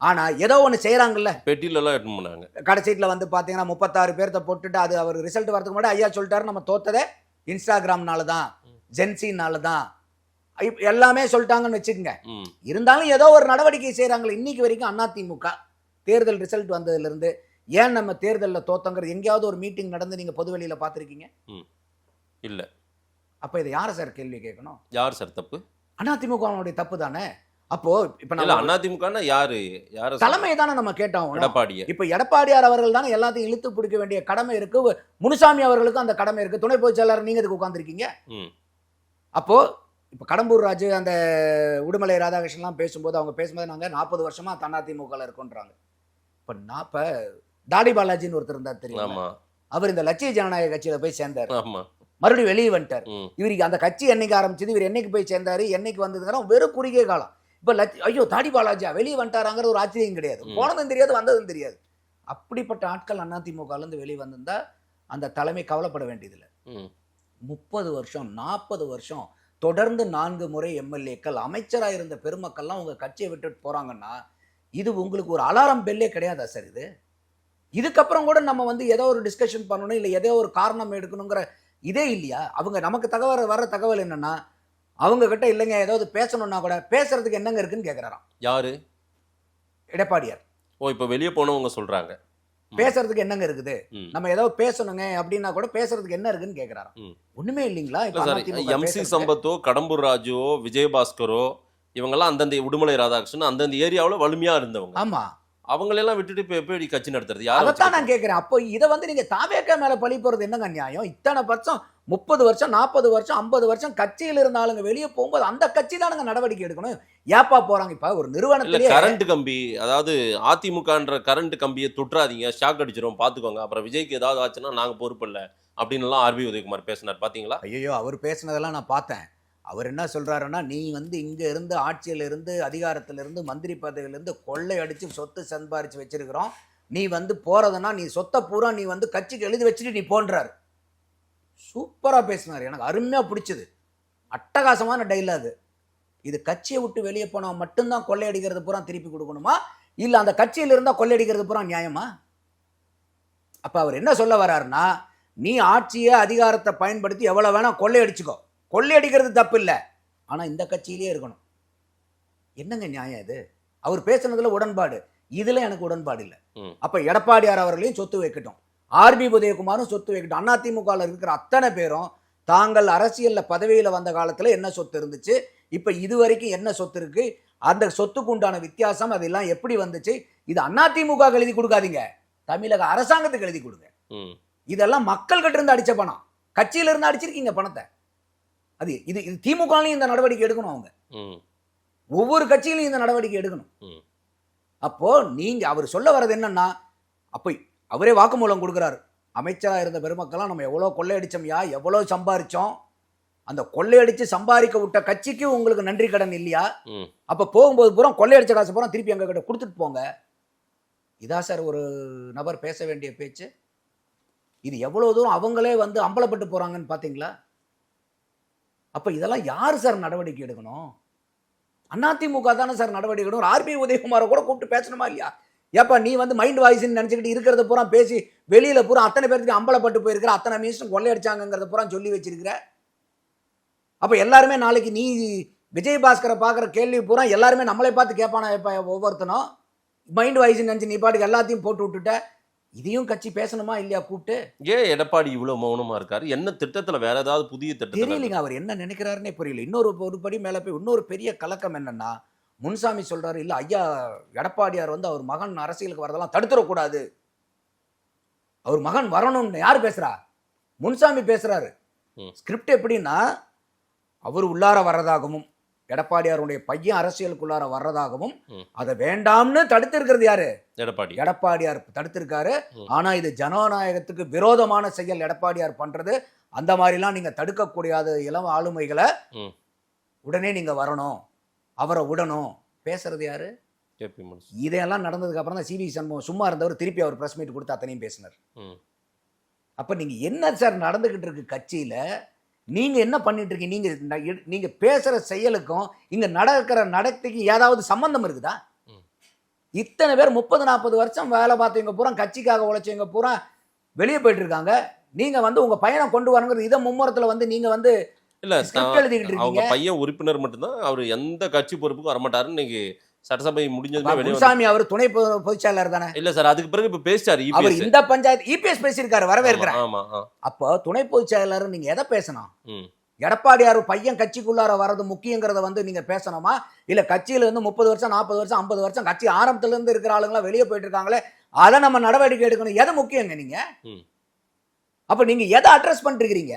ஆனா ஏதோ ஒன்று செய்யறாங்கல்ல, பெட்டியில எல்லாம் எடுத்து போனாங்க. கடைசீட்டில் வந்து பாத்தீங்கன்னா 36 பேர்த்த போட்டுட்டு அது அவர் ரிசல்ட் வரதுக்கு முன்னாடி ஐயா சொல்லிட்டாரு, நம்ம தோத்ததே இன்ஸ்டாகிராம்னால தான், ஜென்சினால தான், எல்லாமே சொல்லிட்டாங்கன்னு வச்சுக்கோங்க. இருந்தாலும் ஏதோ ஒரு நடவடிக்கை செய்யறாங்களே. இன்னைக்கு வரைக்கும் அதிமுக தேர்தல் ரிசல்ட் வந்ததுல இருந்து ஏன் நம்ம தேர்தலில் தோத்தங்கிறது எங்கேயாவது ஒரு மீட்டிங் நடந்து நீங்க பொது வெளியில பாத்திருக்கீங்க? இல்ல. அப்ப இதை யார சார் கேள்வி கேட்கணும்? யார் சார் தப்பு? அதிமுகவுடைய தப்பு தானே. அப்போ இப்ப அதிமுக யாரு தலைமை தானே நம்ம கேட்டோம். எடப்பாடியார். இப்ப எடப்பாடியார் அவர்கள் தானே எல்லாத்தையும் இழுத்து பிடிக்க வேண்டிய கடமை இருக்கு. முனுசாமி அவர்களுக்கும் அந்த கடமை இருக்கு. துணை பொதுச் செயலாளர் நீங்க இதுக்கு உட்கார்ந்துருக்கீங்க. அப்போ இப்ப கடம்பூர் ராஜு அந்த உடுமலை ராதாகிருஷ்ணன்லாம் பேசும்போது அவங்க பேசும்போது நாங்க 40 வருஷமா அதிமுகல இருக்கோன்றாங்க. இப்ப தாடி பாலாஜின்னு ஒருத்தர் இருந்தார் தெரியுமா? அவர் இந்த லட்சிய ஜனநாயக கட்சியில போய் சேர்ந்தார், மறுபடியும் வெளியே வந்துட்டார். இவருக்கு அந்த கட்சி என்னைக்கு ஆரம்பிச்சது, இவர் என்னைக்கு போய் சேர்ந்தாரு, என்னைக்கு வந்ததுங்கிற வெறும் குறுகிய காலம். இப்ப ஐயோ தாடி பாலாஜியா வெளியே வந்துட்டாராங்கிற ஒரு ஆச்சரியம் கிடையாது. போனதும் தெரியாது, வந்ததும் தெரியாது. அப்படிப்பட்ட ஆட்கள் அதிமுக இருந்து வெளியே வந்திருந்தா அந்த தலைமை கவலைப்பட வேண்டியதில்லை. 30 வருஷம் 40 வருஷம் தொடர்ந்து 4 முறை எம்எல்ஏக்கள் அமைச்சராக இருந்த பெருமக்கள்லாம் உங்க கட்சியை விட்டுட்டு போறாங்கன்னா இது உங்களுக்கு ஒரு அலாரம் பெல்லே கிடையாதா சார்? இதுக்கப்புறம் கூட நம்ம வந்து ஏதோ ஒரு டிஸ்கஷன் பண்ணணும், இல்லை ஏதோ ஒரு காரணம் எடுக்கணுங்கிற இதே இல்லையா? அவங்க நமக்கு வர்ற தகவல் என்னன்னா, அவங்க கிட்ட இல்லைங்க ஏதாவது பேசணும்னா கூட பேசுறதுக்கு என்னங்க இருக்குன்னு கேட்குறாராம் யாரு? எடப்பாடியார். ஓ, இப்போ வெளியே போனவங்க சொல்றாங்க பேசுறதுக்கு என்னங்க இருக்குது, ம். நம்ம ஏதாவது பேசணுங்க அப்படின்னா கூட பேசுறதுக்கு என்ன இருக்குன்னு கேட்குறாராம். ம். ஒண்ணுமே இல்லைங்களா? இல்ல இப்ப சார், அதிமுக எம்சி பேசுறதுக்கு? சம்பத்தோ, கடம்பூர் ராஜுவோ, விஜயபாஸ்கரோ இவங்கெல்லாம் அந்தந்த உடுமலை ராதாகிருஷ்ணன் அந்தந்த ஏரியாவில் வலிமையா இருந்தவங்க. ஆமா, அவங்களெல்லாம் விட்டுட்டு இப்போ எப்படி கட்சி நடத்துறது? யாரை அதைத்தான் வச்சு? நான் கேட்கிறேன். அப்போ இதை வந்து நீங்க தாவேக்கா மேல பழி போறது என்னங்க நியாயம்? இத்தனை வருஷம் 30 வருஷம் 40 வருஷம் 50 வருஷம் கட்சியில் இருந்த ஆளுங்க வெளியே போகும்போது அந்த கட்சி தானுங்க நடவடிக்கை எடுக்கணும். ஏப்பா போறாங்க? இப்ப ஒரு இல்ல, நிறுவனத்திலே கரண்ட் கம்பி, அதாவது அதிமுகன்ற கரண்ட் கம்பியை தொற்றாதீங்க, ஷாக் அடிச்சிரும் பாத்துக்கோங்க, அப்புறம் விஜய்க்கு ஏதாவது ஆச்சுன்னா நாங்க பொறுப்பு இல்லை அப்படின்னு எல்லாம் ஆர்பி உதயகுமார் பேசினார். பாத்தீங்களா? ஐயோ, அவர் பேசினதெல்லாம் நான் பார்த்தேன். அவர் என்ன சொல்றாருன்னா, நீ வந்து இங்க இருந்து ஆட்சியில இருந்து அதிகாரத்துல இருந்து மந்திரி பதவியில இருந்து கொள்ளை அடிச்சு சொத்து சம்பாரிச்சு வச்சிருக்கிறோம், நீ வந்து போறதுன்னா நீ சொத்தை பூரா நீ வந்து கட்சிக்கு எழுதி வச்சுட்டு நீ போன்றாரு. சூப்பரா பேசினார், எனக்கு அருமையா பிடிச்சது. அட்டகாசமான டைலாக். இது கட்சியை விட்டு வெளியே போனா மட்டும்தான் கொள்ளையடிக்கிறது பூரா திருப்பி கொடுக்கணுமா, இல்ல அந்த கட்சியில இருந்தா கொள்ளையடிக்கிறது பூரா நியாயமா? அப்ப அவர் என்ன சொல்ல வர்றாருன்னா, நீ ஆட்சியை அதிகாரத்தை பயன்படுத்தி எவ்வளவு வேணா கொள்ளையடிச்சுக்கோ, கொள்ளையடிக்கிறது தப்பு இல்லை, ஆனா இந்த கட்சியிலேயே இருக்கணும். என்னங்க நியாயம் இது? அவர் பேசுனதுல உடன்பாடு, இதுல எனக்கு உடன்பாடு இல்லை. அப்ப எடப்பாடியார் அவர்களையும் சொத்து வைக்கட்டும், ஆர்பி உதயகுமாரும் சொத்து வைக்கட்டும். அதிமுகவில் இருக்கிற அத்தனை பேரும் தாங்கள் அரசியல்ல பதவியில வந்த காலத்துல என்ன சொத்து இருந்துச்சு, இப்ப இது வரைக்கும் என்ன சொத்து இருக்கு, அந்த சொத்துக்கு உண்டான வித்தியாசம் அதெல்லாம் எப்படி வந்துச்சு, இது அதிமுக எழுதி கொடுக்காதீங்க, தமிழக அரசாங்கத்துக்கு எழுதி கொடுங்க. இதெல்லாம் மக்கள் கிட்ட இருந்து அடிச்ச பணம், கட்சியில இருந்து அடிச்சிருக்கீங்க பணத்தை. அது இது இது திமுகலையும் இந்த நடவடிக்கை எடுக்கணும். அவங்க ஒவ்வொரு கட்சியிலையும் இந்த நடவடிக்கை எடுக்கணும். அப்போ நீங்க அவர் சொல்ல வர்றது என்னன்னா, அப்போ அவரே வாக்குமூலம் கொடுக்குறாரு, அமைச்சராக இருந்த பெருமக்கெல்லாம் நம்ம எவ்வளோ கொள்ளையடிச்சோம்யா, எவ்வளோ சம்பாரிச்சோம், அந்த கொள்ளையடிச்சு சம்பாதிக்க விட்ட கட்சிக்கு உங்களுக்கு நன்றி கடன் இல்லையா? அப்ப போகும்போது பூரா கொள்ளையடிச்ச காசு பூரா திருப்பி எங்க கிட்ட கொடுத்துட்டு போங்க. இதா சார் ஒரு நபர் பேச வேண்டிய பேச்சு? இது எவ்வளவு தூரம் அவங்களே வந்து அம்பலப்பட்டு போறாங்கன்னு பாத்தீங்களா? அப்ப இதெல்லாம் யாரு சார் நடவடிக்கை எடுக்கணும்? அதிமுக தானே சார் நடவடிக்கை எடுக்கணும். ஆர்பி உதயகுமாரை கூட கூப்பிட்டு பேசணுமா இல்லையா? ஏப்பா நீ வந்து மைண்ட் வாய்ஸ்ன்னு நினைச்சுக்கிட்டு இருக்கிறத பூரா பேசி வெளியில பூரா அத்தனை பேருக்கு அம்பலப்பட்டு போயிருக்கிற, அத்தனை மினிஸ்டர் கொள்ளையடிச்சாங்கிறத பூரா சொல்லி வச்சிருக்கிற. அப்ப எல்லாருமே நாளைக்கு நீ விஜயபாஸ்கரை பார்க்குற கேள்வி பூரா எல்லாருமே நம்மளை பார்த்து கேட்பானா? எப்ப ஒவ்வொருத்தனும் மைண்ட் வாய்ஸ்ன்னு நினைச்சு நீ பாட்டுக்கு எல்லாத்தையும் போட்டு விட்டுட்ட. இதையும் கட்சி பேசணுமா இல்லையா கூப்பிட்டு? ஏன் எடப்பாடி இவ்வளவு மௌனமா இருக்காரு? என்ன திட்டத்துல, வேற ஏதாவது புதிய திட்டத்துல? தெரியலங்க, அவர் என்ன நினைக்கிறாருன்னே புரியல. இன்னொரு படி மேல போய் இன்னொரு பெரிய கலக்கம் என்னன்னா, முன்சாமி சொல்றாரு, இல்ல ஐயா எடப்பாடியார் வந்து அவர் மகன் அரசியலுக்கு வரதெல்லாம் தடுத்துடக்கூடாது, அவர் மகன் வரணும்னு யார் பேசுறா? முன்சாமி பேசுறாரு. ஸ்கிரிப்ட் எப்படின்னா, அவர் உள்ளார வர்றதாகவும் எடப்பாடியாருடைய பையன் அரசியலுக்குள்ளார வர்றதாகவும் அதை வேண்டாம்னு தடுத்து இருக்கிறது யாரு? எடப்பாடியார் தடுத்திருக்காரு. ஆனா இது ஜனநாயகத்துக்கு விரோதமான செயல் எடப்பாடியார் பண்றது. அந்த மாதிரிலாம் நீங்க தடுக்கக்கூடாத இளம் ஆளுமைகளை உடனே நீங்க வரணும், அவரை விடணும் பேசுறது யாரு? இதையெல்லாம் நடந்ததுக்கு அப்புறம் தான் சிவி சண்முகம் சும்மா இருந்தவர் திருப்பி அவர் பிரஸ் மீட் கொடுத்து அத்தனையும் பேசினார். அப்ப நீங்க என்ன சார் நடந்துகிட்டு இருக்கு கட்சியில? நீங்க என்ன பண்ணிட்டு இருக்கீங்க? நீங்க பேசுற செயலுக்கும் இங்க நடக்கிற நடத்தைக்கு ஏதாவது சம்பந்தம் இருக்குதா? இத்தனை பேர் 30-40 வருஷம் வேலை பார்த்தவங்க பூரா, கட்சிக்காக உழைச்சவங்க பூரா வெளியே போயிட்டு இருக்காங்க. நீங்க வந்து உங்க பையனை கொண்டு வரணுங்கிறது இதை மும்முரத்துல வந்து நீங்க வந்து இல்ல, அவங்க பையன் உறுப்பினர் மட்டும்தான், அவர் எந்த கட்சி பொறுப்புக்கும் வரமாட்டாருன்னு இன்னைக்கு சட்டசபை முடிஞ்சதுமே வெளியே முன்சாமி அவர் துணை பொதுச் செயலாளர் தானே? இல்ல சார், அதுக்கு பிறகு இப்ப பேசிட்டாரு அவர் இந்த பஞ்சாயத்து இபிஎஸ் பேசியிருக்காரு, வரவேற்கிறேன். ஆமா. அப்போ துணை பொதுச் செயலாளர் நீங்க எதை பேசணும்? எடப்பாடியார் பையன் கட்சிக்குள்ளார வர்றது முக்கியங்கிறத வந்து நீங்க பேசணுமா? இல்ல கட்சியில இருந்து 30 வருஷம் 40 வருஷம் 50 வருஷம் கட்சி ஆரம்பத்துல இருந்து இருக்கிற ஆளுங்களா வெளியே போயிட்டு இருக்காங்களே, அதை நம்ம நடவடிக்கை எடுக்கணும். எது முக்கியங்க நீங்க? அப்ப நீங்க எதை அட்ரஸ் பண்ணிட்டு இருக்கீங்க?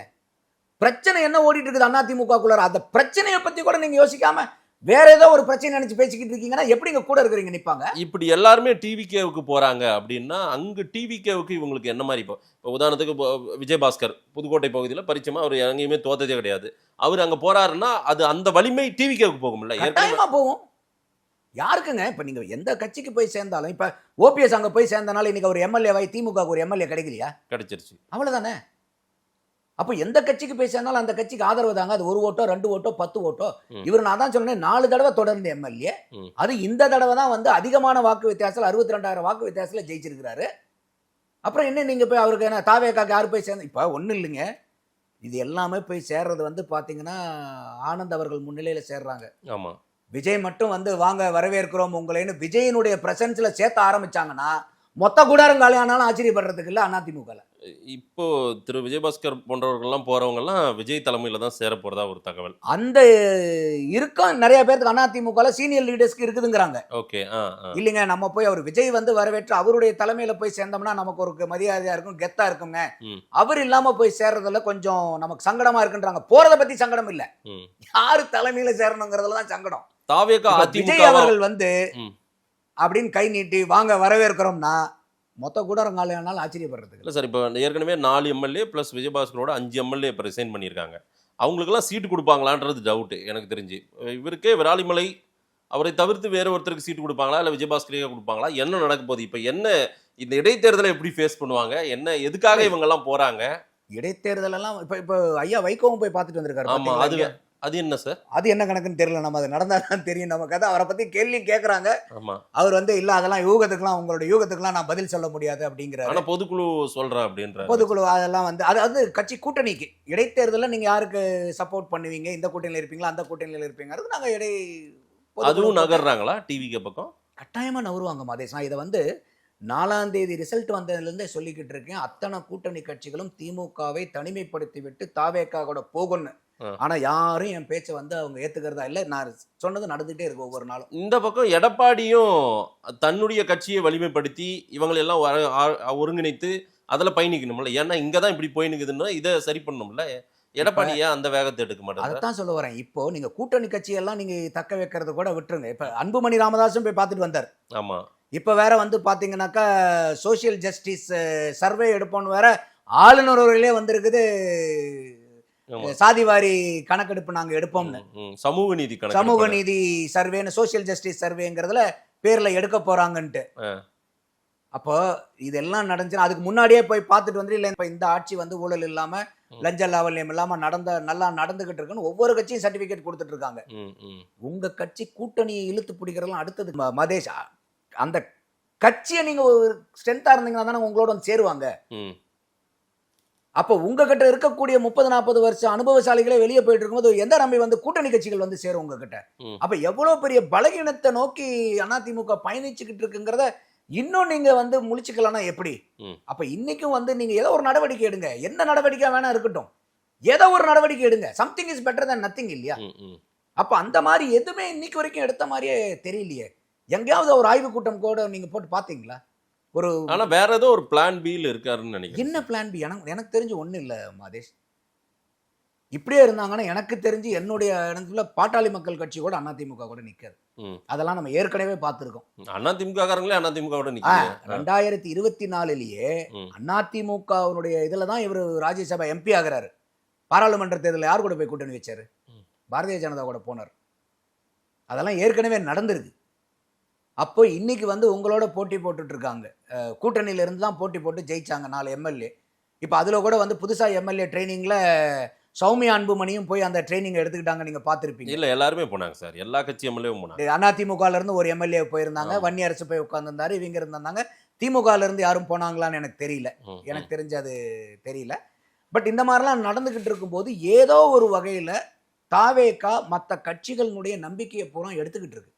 பிரச்சனை என்ன ஓடிட்டு இருக்குது அதிமுகக்குள்ளார, அந்த பிரச்சனையை பத்தி கூட நீங்க யோசிக்காம வேற ஏதோ ஒரு பிரச்சனை நினைச்சு பேசிக்கிட்டு இருக்கீங்கன்னா எப்படிங்க கூட இருக்கிறீங்க நிப்பாங்க? இப்படி எல்லாருமே டிவிகேவுக்கு போறாங்க அப்படின்னா அங்க டிவிகேவுக்கு இவங்களுக்கு என்ன மாதிரி? இப்போ உதாரணத்துக்கு விஜயபாஸ்கர் புதுக்கோட்டை பகுதியில் பரிச்சயமா அவர் எங்கேயுமே தோத்ததே கிடையாது. அவர் அங்க போறாருன்னா அது அந்த வலிமை டிவிகேவுக்கு போகும்ல, கட்டாயமா போகும். யாருக்குங்க? இப்ப நீங்க எந்த கட்சிக்கு போய் சேர்ந்தாலும், இப்ப ஓபிஎஸ் அங்க போய் சேர்ந்தனால இன்னைக்கு ஒரு எம்எல்ஏ திமுக ஒரு எம்எல்ஏ கிடைக்கலையா? கிடைச்சிருச்சு, அவ்வளவுதானே. அப்போ எந்த கட்சிக்கு போய் சேர்ந்தாலும் அந்த கட்சிக்கு ஆதரவு தாங்க. அது 1 ஓட்டோ 2 ஓட்டோ 10 ஓட்டோ. ம். இவர் நான் தான் சொன்னேன் 4 தடவை தொடர்ந்து எம்எல்ஏ. ம். அது இந்த தடவை தான் வந்து அதிகமான வாக்கு வித்தியாசத்தில் 62,000 வாக்கு வித்தியாசத்தில் ஜெயிச்சிருக்கிறாரு. அப்புறம் என்ன நீங்க போய் அவருக்கு என்ன தாவேக்காக்கு யார் போய் சேர்ந்து இப்போ ஒன்றும் இல்லைங்க. இது எல்லாமே போய் சேர்றது வந்து பார்த்தீங்கன்னா ஆனந்த் அவர்கள் முன்னிலையில் சேர்றாங்க. ஆமா. விஜய் மட்டும் வந்து வாங்க வரவேற்கிறோம் உங்களைன்னு விஜயனுடைய பிரசன்ஸ்ல சேர்த்த ஆரம்பிச்சாங்கன்னா மொத்த கூடாரங்காலி ஆனாலும் ஆச்சரியப்படுறதுக்கு இல்லை அதிமுகல. இப்போ திரு விஜயபாஸ்கர் போன்றவர்கள்லாம் போறவங்கலாம் விஜய் தலைமையில தான் சேர போறதா ஒரு தகவல். அந்த இருக்கும் நிறைய பேருக்கு அதிமுகல சீனியர் லீடர்ஸ்க்கு இருக்குதுங்கிறாங்க. ஓகே. இல்லைங்க நம்ம போய் அவர் விஜய் வந்து வரவேற்று அவருடைய தலைமையில போய் சேர்ந்தோம்னா நமக்கு ஒரு மரியாதையா இருக்கும், கெத்தா இருக்குங்க. ம். அவர் இல்லாம போய் சேர்றதுல கொஞ்சம் நமக்கு சங்கடமா இருக்குன்றாங்க. போறத பத்தி சங்கடம் இல்ல, ம். யாரு தலைமையில சேரணுங்கிறதுல தான் சங்கடம். தாவேகா இப்ப அதிமுக விஜய் அவர்கள் வந்து ம். அப்படின்னு கை நீட்டி வாங்க வரவேற்கிறோம்னா மொத்த கூடாரங்காலி ஆனாலும் ஆச்சரியப்படுறதுக்கு இல்லை சார். இப்போ ஏற்கனவே 4 எம்எல்ஏ ப்ளஸ் விஜயபாஸ்கரோட 5 எம்எல்ஏ இப்போ ரிசைன் பண்ணியிருக்காங்க. அவங்களுக்கெல்லாம் சீட்டு கொடுப்பாங்களான்றது டவுட்டு எனக்கு தெரிஞ்சு. இவருக்கே விராலிமலை அவரை தவிர்த்து வேற ஒருத்தருக்கு சீட்டு கொடுப்பாங்களா இல்லை விஜயபாஸ்கரே கொடுப்பாங்களா, என்ன நடக்க போகுது? இப்போ என்ன இந்த இடைத்தேர்தலை எப்படி ஃபேஸ் பண்ணுவாங்க, என்ன எதுக்காக இவங்கெல்லாம் போறாங்க? இடைத்தேர்தல் எல்லாம் இப்ப ஐயா வைகோவும் போய் பார்த்துட்டு வந்திருக்காரு. ஆமா. பாத்தீங்களா? அது என்ன சார்? அது என்ன கணக்குன்னு தெரியல. நம்ம அது நடந்தா தான் தெரியும் நமக்கு. அதை அவரை பத்தி கேள்வி கேட்கறாங்க. ஆமா. அவர் வந்து இல்ல அதெல்லாம் யூகத்துக்குலாம் உங்களோட யூகத்துக்குலாம் நான் பதில் சொல்ல முடியாது அப்படிங்கிறாரு. ஆனா பொதுக்குழு சொல்றேன் அப்படின்ற பொதுக்குழு அதெல்லாம் வந்து அதாவது கட்சி கூட்டணிக்கு இடைத்தேர்தலில் நீங்க யாருக்கு சப்போர்ட் பண்ணுவீங்க, இந்த கூட்டணியில் இருப்பீங்களா அந்த கூட்டணியில் இருப்பீங்கிறது நாங்க அதுவும் நகர்றாங்களா டிவிக்கு பக்கம்? கட்டாயமா நகருவாங்க மாதேஷ். நான் இதை வந்து 4ஆம் தேதி ரிசல்ட் வந்ததுலேருந்தே சொல்லிக்கிட்டு இருக்கேன். அத்தனை கூட்டணி கட்சிகளும் திமுகவை தனிமைப்படுத்தி விட்டு தாவேக்கா கூட போகணும். ஆனா யாரும் என் பேச்சை வந்து அவங்க ஏத்துக்கிறதா இல்லை. நான் சொன்னது நடந்துகிட்டே இருக்கு ஒவ்வொரு நாளும். இந்த பக்கம் எடப்பாடியும் தன்னுடைய கட்சியை வலிமைப்படுத்தி இவங்களெல்லாம் ஒருங்கிணைத்து அதில் பயணிக்கணும்ல. ஏன்னா இங்கே தான் இப்படி போயினுக்குதுன்னா இதை சரி பண்ணணும்ல. எடப்பாடி ஏன் அந்த வேகத்தை எடுக்க மாட்டாங்க? அதைத்தான் சொல்ல வரேன். இப்போ நீங்க கூட்டணி கட்சியெல்லாம் நீங்க தக்க வைக்கிறது கூட விட்டுருங்க. இப்ப அன்புமணி ராமதாஸும் போய் பார்த்துட்டு வந்தார். ஆமா. இப்ப வேற வந்து பாத்தீங்கன்னாக்கா சோசியல் ஜஸ்டிஸ் சர்வே எடுப்போன்னு வேற ஆளுநர் வரையிலே வந்திருக்குது. சாதிவாரி கணக்கெடுப்பு நாங்க எடுப்போம்னு, சமூக நீதி சமூக நீதி சர்வேன்னு சோசியல் ஜஸ்டிஸ் சர்வேங்கிறதுல பேர்ல எடுக்க போறாங்கன்ட்டு. அப்போ இதெல்லாம் நடந்துச்சுன்னா அதுக்கு முன்னாடியே போய் பார்த்துட்டு வந்து இல்லை இந்த ஆட்சி வந்து ஊழல் இல்லாம லஞ்ச லாவல்யம் இல்லாம நல்லா நடந்துகிட்டு இருக்குன்னு ஒவ்வொரு கட்சியும் சர்டிபிகேட் கொடுத்துட்டு இருக்காங்க. உங்க கட்சி கூட்டணியை இழுத்து பிடிக்கிறதெல்லாம் அடுத்தது மதேஷ். அந்த கட்சியை நீங்க ஸ்ட்ரென்த்தா இருந்தீங்கன்னா தானே உங்களோட வந்து சேருவாங்க. அப்போ உங்ககிட்ட இருக்கக்கூடிய 30-40 வருஷம் அனுபவசாலிகளே வெளியே போயிட்டு இருக்கும்போது எந்த நம்பி வந்து கூட்டணி கட்சிகள் வந்து சேரும் உங்ககிட்ட? அப்ப எவ்வளவு பெரிய பலகீனத்தை நோக்கி அதிமுக பயணிச்சுக்கிட்டு இருக்குங்கிறத இன்னும் நீங்க வந்து முழிச்சுக்கலாம்னா எப்படி? அப்ப இன்னைக்கும் வந்து நீங்க ஏதோ ஒரு நடவடிக்கை எடுங்க. என்ன நடவடிக்கை வேணா இருக்கட்டும், ஏதோ ஒரு நடவடிக்கை எடுங்க. Something is better then nothing இல்லையா? அப்ப அந்த மாதிரி எதுவுமே இன்னைக்கு வரைக்கும் எடுத்த மாதிரியே தெரியலையே. எங்கேயாவது ஒரு ஆய்வு கூட்டம் கூட நீங்க போட்டு பாத்தீங்களா? ஒரு ஆனா வேற ஏதோ ஒரு பிளான் பில இருக்காருன்னு நினைக்கிறேன். என்ன பிளான் பி? எனக்கு தெரிஞ்சு ஒன்றும் இல்லை மாதேஷ். இப்படியே இருந்தாங்கன்னா எனக்கு தெரிஞ்சு என்னுடைய இடத்துல பாட்டாளி மக்கள் கட்சி கூட அதிமுக கூட நிற்காது. அதெல்லாம் நம்ம ஏற்கனவே பார்த்துருக்கோம். அதிமுக காரங்களே அதிமுக கூட நிற்காது. 2024 அதிமுகவுடைய இதில் தான் இவர் ராஜ்யசபா எம்பி ஆகிறாரு. பாராளுமன்ற தேர்தலில் யார் கூட போய் கூட்டணி வச்சாரு? பாரதிய ஜனதா கூட போனார். அதெல்லாம் ஏற்கனவே நடந்திருக்கு. அப்போ இன்னைக்கு வந்து உங்களோட போட்டி போட்டுட்டு இருக்காங்க. கூட்டணியில இருந்து தான் போட்டி போட்டு ஜெயிச்சாங்க 4 எம்எல்ஏ. இப்போ அதில் கூட வந்து புதுசாக எம்எல்ஏ ட்ரைனிங்ல சௌமியா அன்புமணியும் போய் அந்த ட்ரைனிங் எடுத்துக்கிட்டாங்க. நீங்க பார்த்துருப்பீங்க. இல்லை எல்லாருமே போனாங்க சார். எல்லா கட்சி எம்எல்ஏவும் போனாங்க. அதிமுகல இருந்து ஒரு எம்எல்ஏ போயிருந்தாங்க. வன்னியரசு போய் உட்கார்ந்துருந்தாரு. இவங்க இருந்தாங்க. திமுகல இருந்து யாரும் போனாங்களான்னு எனக்கு தெரியல. எனக்கு தெரிஞ்சு அது தெரியல. பட் இந்த மாதிரிலாம் நடந்துகிட்டு இருக்கும்போது ஏதோ ஒரு வகையில தாவேகா மற்ற கட்சிகளுடைய நம்பிக்கையை பூரா எடுத்துக்கிட்டு இருக்கு.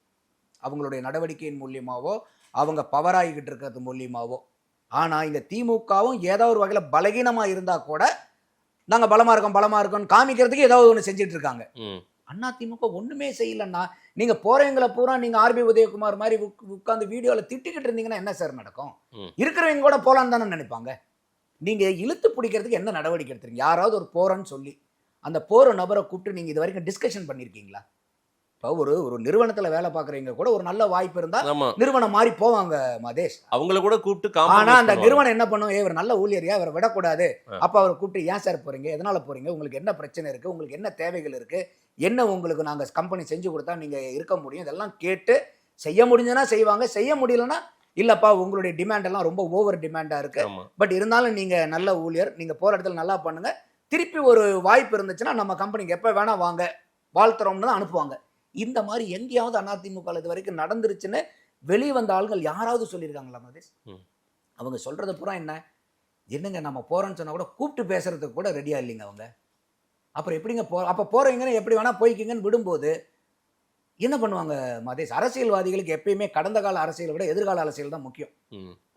அவங்களுடைய நடவடிக்கையின் மூலியமாவோ அவங்க பவர் ஆகிக்கிட்டு இருக்கிறது மூலியமாவோ. ஆனால் இந்த திமுகவும் ஏதோ ஒரு வகையில் பலகீனமாக இருந்தால் கூட நாங்கள் பலமாக இருக்கோம்னு காமிக்கிறதுக்கு ஏதாவது ஒன்று செஞ்சுட்டு இருக்காங்க. அதிமுக ஒன்றுமே செய்யலன்னா நீங்கள் போகிறவங்களை பூரா நீங்கள் ஆர்பி உதயகுமார் மாதிரி உட்காந்து வீடியோவில் திட்டிக்கிட்டு இருந்தீங்கன்னா என்ன சார் நடக்கும்? இருக்கிறவங்க கூட போகலான்னு தானே நினைப்பாங்க. நீங்கள் இழுத்து பிடிக்கிறதுக்கு என்ன நடவடிக்கை எடுத்துறீங்க? யாராவது ஒரு போகிறன்னு சொல்லி அந்த போகிற நபரை கூப்பிட்டு நீங்கள் இது வரைக்கும் டிஸ்கஷன் பண்ணியிருக்கீங்களா? இப்போ ஒரு நிறுவனத்தில் வேலை பார்க்குறவங்க கூட ஒரு நல்ல வாய்ப்பு இருந்தால் நிறுவனம் மாறி போவாங்க மாதேஷ். அவங்கள கூட கூப்பிட்டு ஆனால் அந்த நிறுவனம் என்ன பண்ணும்? இவர் நல்ல ஊழியரியா, இவரை விடக்கூடாது. அப்போ அவரை கூப்பிட்டு ஏன் சார் போறீங்க, எதனால போறீங்க, உங்களுக்கு என்ன பிரச்சனை இருக்கு, உங்களுக்கு என்ன தேவைகள் இருக்கு, என்ன உங்களுக்கு நாங்கள் கம்பெனி செஞ்சு கொடுத்தா நீங்கள் இருக்க முடியும், இதெல்லாம் கேட்டு செய்ய முடிஞ்சதுன்னா செய்வாங்க. செய்ய முடியலன்னா இல்லப்பா உங்களுடைய டிமாண்ட் எல்லாம் ரொம்ப ஓவர் டிமாண்டா இருக்கு, பட் இருந்தாலும் நீங்க நல்ல ஊழியர், நீங்க போற இடத்துல நல்லா பண்ணுங்க, திருப்பி ஒரு வாய்ப்பு இருந்துச்சுன்னா நம்ம கம்பெனிக்கு எப்போ வேணா வாங்க வாழ்த்துறோம்னு தான் அனுப்புவாங்க. இந்த மாதிரி எங்கேயாவது அதிமுக இது வரைக்கும் நடந்துருச்சுன்னு வெளியே வந்த ஆள்கள் யாராவது சொல்லியிருக்காங்களா மதேஷ்? அவங்க சொல்றது பூரா என்னங்க நம்ம போறோம்னு சொன்னா கூட கூப்பிட்டு பேசுறதுக்கு கூட ரெடியா இல்லைங்க அவங்க. அப்புறம் எப்படிங்க அப்போ போறீங்கன்னு எப்படி வேணா போய்க்கிங்கன்னு விடும்போது என்ன பண்ணுவாங்க மதேஷ்? அரசியல்வாதிகளுக்கு எப்பயுமே கடந்த கால அரசியலை விட எதிர்கால அரசியல் தான் முக்கியம்.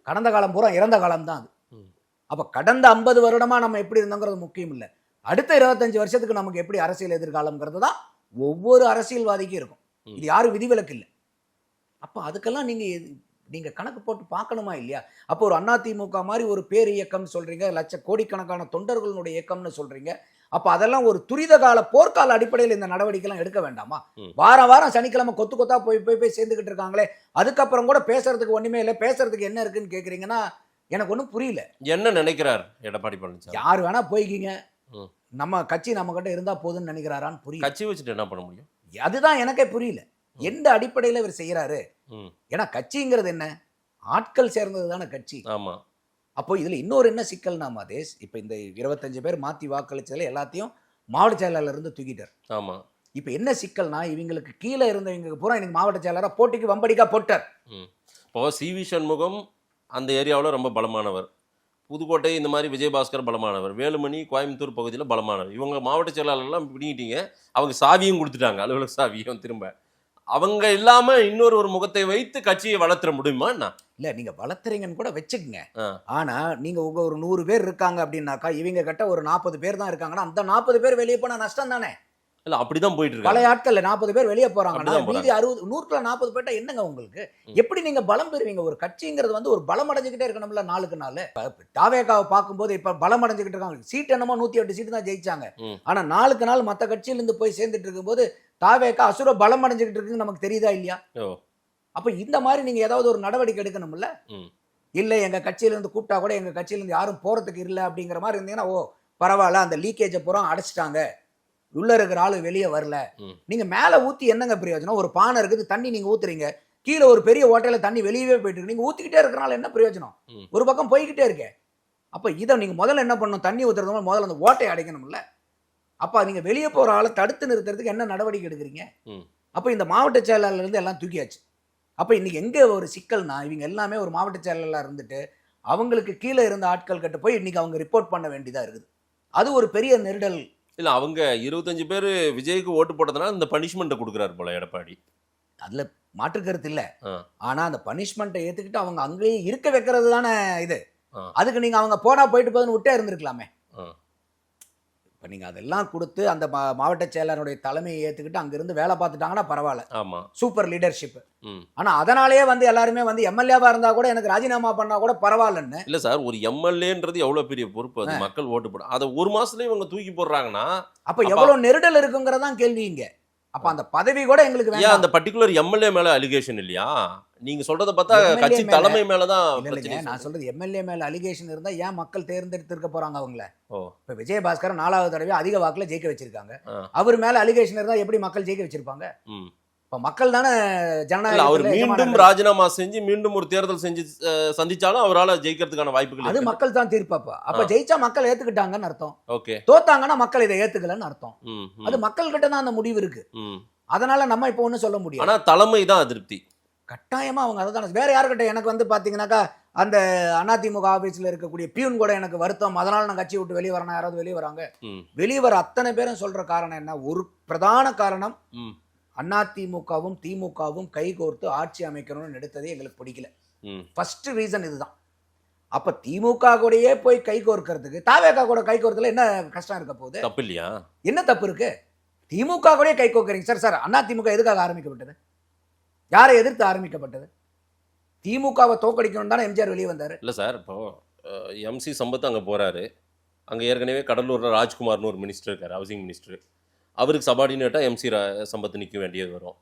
கடந்த காலம் பூரா இறந்த காலம் தான் அது. அப்போ கடந்த 50 வருடமா நம்ம எப்படி இருந்தோங்கிறது முக்கியம் இல்லை, அடுத்த 25 வருஷத்துக்கு நமக்கு எப்படி அரசியல் எதிர்காலம்ங்கிறது தான் ஒவ்வொரு அரசியல்வாதிக்கும் இருக்கும். இது யாரும் விதிவிலக்கு இல்லை. அப்போ அதுக்கெல்லாம் நீங்க கணக்கு போட்டு பார்க்கணுமா இல்லையா? அப்போ ஒரு அதிமுக மாதிரி ஒரு பேர் இயக்கம்னு சொல்றீங்க, கோடிக்கணக்கான தொண்டர்களுடைய இயக்கம்னு சொல்றீங்க. அப்ப அதெல்லாம் ஒரு துரித கால போர்க்கால அடிப்படையில் இந்த நடவடிக்கைலாம் எடுக்க வேண்டாமா? வாரம் வாரம் சனிக்கிழமை கொத்து கொத்தா போய் சேர்ந்துக்கிட்டு இருக்காங்களே, அதுக்கப்புறம் கூட பேசுறதுக்கு ஒண்ணுமே இல்லை, பேசுறதுக்கு என்ன இருக்குன்னு கேக்குறீங்கன்னா எனக்கு ஒன்றும் புரியல. என்ன நினைக்கிறார் எடப்பாடி பழனிசாமி? யார் வேணா போய்க்கிங்க, நம்ம கட்சி நம்ம கிட்ட இருந்தா போதுன்னு நினைக்கிறாரான்னு புரியல. கட்சி வச்சுட்டு என்ன பண்ண முடியும்? அதுதான் எனக்கே புரியல, எந்த அடிப்படையில் இவர் செய்யறாரு. ஏன்னா கட்சிங்கிறது என்ன, ஆட்கள் சேர்ந்தது தானே கட்சி. ஆமா. அப்போ இதுல இன்னொரு என்ன சிக்கல்னா மதேஷ், இப்ப இந்த 25 பேர் மாத்தி வாக்களிச்சதுல எல்லாத்தையும் மாவட்ட செயலாளர் இருந்து தூக்கிட்டார். ஆமா. இப்ப என்ன சிக்கல்னா இவங்களுக்கு கீழே இருந்தவங்க பூரா எனக்கு மாவட்ட செயலாளராக போட்டிக்கு வம்படிக்கா போட்டார். இப்போ சி.வி. சண்முகம் அந்த ஏரியாவில் ரொம்ப பலமானவர், புதுக்கோட்டை இந்த மாதிரி விஜயபாஸ்கர் பலமானவர், வேலுமணி கோயம்புத்தூர் பகுதியில் பலமானவர். இவங்க மாவட்ட செயலாளர்லாம் பிடிங்கிட்டீங்க, அவங்க சாவியும் கொடுத்துட்டாங்க, அலுவலக சாவியும். திரும்ப அவங்க இல்லாம இன்னொரு ஒரு முகத்தை வைத்து கட்சியை வளர்த்துற முடியுமா? இல்ல நீங்க வளர்த்துறீங்கன்னு கூட வச்சுக்கங்க. ஆனா நீங்க உங்க ஒரு 100 பேர் இருக்காங்க அப்படின்னாக்கா இவங்க கிட்ட ஒரு 40 பேர் தான் இருக்காங்கன்னா அந்த 40 பேர் வெளியே போனா நஷ்டம் தானே. இல்ல அப்படிதான் போயிட்டு இருக்கு. பல ஆட்கள் 40 பேர் வெளியே போறாங்கன்னா மீதி 60 100ல 40 பேர்ட்டா என்னங்க உங்களுக்கு? எப்படி நீங்க பலம் பெறுவீங்க? ஒரு கட்சிங்கிறது ஒரு பலம் அடைஞ்சுக்கிட்டே இருக்கணும்ல நாளுக்கு நாள். தாவேகாவை பார்க்கும்போது இப்ப பலம் அடைஞ்சுக்கிட்டு இருக்காங்க. சீட் என்னமோ 108 சீட்டு தான் ஜெயிச்சாங்க. ஆனா நாளுக்கு நாள் மத்த கட்சியில இருந்து போய் சேர்ந்துட்டு இருக்கும்போது தாவேகா அசுர பலம் அடைஞ்சுக்கிட்டு இருக்குன்னு நமக்கு தெரியுதா இல்லையா? அப்ப இந்த மாதிரி நீங்க ஏதாவது ஒரு நடவடிக்கை எடுக்கணும்ல. இல்ல எங்க கட்சியில இருந்து கூப்பிட்டா கூட எங்க கட்சியில இருந்து யாரும் போறதுக்கு இல்ல அப்படிங்கிற மாதிரி இருந்தீங்கன்னா ஓ பரவாயில்ல, அந்த லீக்கேஜை பூரா அடைச்சிட்டாங்க, உள்ள இருக்கிற ஆளு வெளியே வரல. நீங்க மேல ஊத்தி என்னங்க பிரயோஜனம்? ஒரு பானை இருக்குது, தண்ணி நீங்க ஊத்துறீங்க, கீழே ஒரு பெரிய ஓட்டையில தண்ணி வெளியவே போயிட்டு இருக்கு, நீங்க ஊத்திக்கிட்டே இருக்கிறனால என்ன பிரயோஜனம்? ஒரு பக்கம் போய்கிட்டே இருக்கே. அப்ப இதை நீங்க முதல்ல என்ன பண்ணணும்? தண்ணி ஊத்துறது முதல்ல அந்த ஓட்டையை அடைக்கணும்ல. அப்ப நீங்க வெளியே போற ஆளை தடுத்து நிறுத்துறதுக்கு என்ன நடவடிக்கை எடுக்கிறீங்க? அப்ப இந்த மாவட்ட செயலாளர்ல இருந்து எல்லாம் தூக்கியாச்சு. அப்ப இன்னைக்கு எங்க ஒரு சிக்கல்னா இவங்க எல்லாமே ஒரு மாவட்ட செயலாளர் இருந்துட்டு அவங்களுக்கு கீழே இருந்த ஆட்கள் கிட்ட போய் இன்னைக்கு அவங்க ரிப்போர்ட் பண்ண வேண்டியதா இருக்குது. அது ஒரு பெரிய நெருடல். இல்ல அவங்க 25 பேர் விஜய்க்கு ஓட்டு போட்டதுனால இந்த பனிஷ்மெண்ட் கொடுக்குறாரு போல எடப்பாடி. அதுல மாற்று கருத்து இல்ல. ஆனா அந்த பனிஷ்மெண்ட்டை ஏத்துக்கிட்டு அவங்க அங்கேயே இருக்க வைக்கிறது தானே இது. அதுக்கு நீங்க அவங்க போனா போயிட்டு போதுன்னு விட்டே இருந்திருக்கலாமே. இப்ப நீங்க அதெல்லாம் கொடுத்து அந்த மாவட்ட செயலாளருடைய தலைமையை ஏத்துக்கிட்டு அங்கிருந்து வேலை பார்த்துட்டாங்கன்னா பரவாயில்ல. ஆமா, சூப்பர் லீடர்ஷிப். ஆனா அதனாலேயே எல்லாருமே எம்எல்ஏவா இருந்தா கூட எனக்கு ராஜினாமா பண்ணா கூட பரவாயில்லன்னு. இல்ல சார், ஒரு எம்எல்ஏன்றது எவ்வளவு பெரிய பொறுப்பு, அது மக்கள் ஓட்டு போட அதை ஒரு மாசத்துலயே இவங்க தூக்கி போடுறாங்கன்னா அப்ப எவ்வளவு நெருடல் இருக்குங்கிறதான் கேள்வி இங்க. அப்ப அந்த பதவி கூட எங்களுக்கு வேண்டாம். அந்த பர்టిక్యులர் எம்எல்ஏ மேல அலிகேஷன் இல்லையா? நீங்க சொல்றத பார்த்தா கட்சி தலைமை மேல தான் பிரச்சனை. நான் சொல்றது எம்எல்ஏ மேல அலிகேஷன் இருந்தா ஏன் மக்கள் தேர்ந்தெடுத்திருக்க போறாங்க அவங்கள? இப்ப விஜயபாஸ்கர் 4வது தடவை அதிக வாக்குல ஜெயிக்க வச்சிருக்காங்க. அவர் மேல அலிகேஷன் இருந்தா எப்படி மக்கள் ஜெயிக்க வச்சிருப்பாங்க? இப்ப மக்கள் தானே ஜனநாயகம். அவர் மீண்டும் ராஜினாமா செஞ்சு மீண்டும் ஒரு தேர்தல் செஞ்சு சந்திச்சாலும் அவரால் ஜெயிக்கிறதுக்கான வாய்ப்புகள் அது மக்கள் தான் தீர்ப்பாப்பா. அப்ப ஜெயிச்சா மக்கள் ஏத்துக்கிட்டாங்கன்னு அர்த்தம். ஓகே, தோத்தாங்கன்னா மக்கள் இதை ஏத்துக்கலன்னு அர்த்தம். அது மக்கள் கிட்ட தான் அந்த முடிவு இருக்கு. அதனால நம்ம இப்ப ஒண்ணும் சொல்ல முடியும். ஆனா தலைமை தான் அதிருப்தி. கட்டாயமா அவங்க அதான். வேற யாருக்கிட்ட எனக்கு பாத்தீங்கன்னாக்கா அந்த அதிமுக ஆபீஸ்ல இருக்கக்கூடிய பியூன் கூட எனக்கு வருத்தம், அதனால நான் கட்சி விட்டு வெளியே வரணும். யாராவது வெளியே வராங்க, வெளியே வர அத்தனை பேரும் சொல்ற காரணம் என்ன? ஒரு பிரதான காரணம் அதிமுகவும் திமுகவும் கைகோர்த்து ஆட்சி அமைக்கணும்னு எடுத்ததே எங்களுக்கு பிடிக்கல. ஃபர்ஸ்ட் ரீசன் இதுதான். அப்ப திமுக கூடயே போய் கைகோர்க்கிறதுக்கு தாவேகா கூட கைகோர்த்துல என்ன கஷ்டம் இருக்க போகுது? தப்பு இல்லையா? என்ன தப்பு இருக்கு? திமுக கூடயே கைகோர்க்கிறீங்க சார். சார் அதிமுக எதுக்காக ஆரம்பிக்கப்பட்டது? யாரை எதிர்த்து ஆரம்பிக்கப்பட்டது? திமுகவை தோக்கடிக்கணும் தானே எம்ஜிஆர் வெளியே வந்தாரு. இல்ல சார், இப்போ எம்சி சம்பத் அங்க போறாரு. அங்க ஏற்கனவே கடலூர்ல ராஜ்குமார்னு ஒரு மினிஸ்டர் இருக்காரு, ஹவுசிங் மினிஸ்டர். அவருக்கு சபார்டினேட்டாக எம்சி சம்பத் நிற்க வேண்டியது வரும்.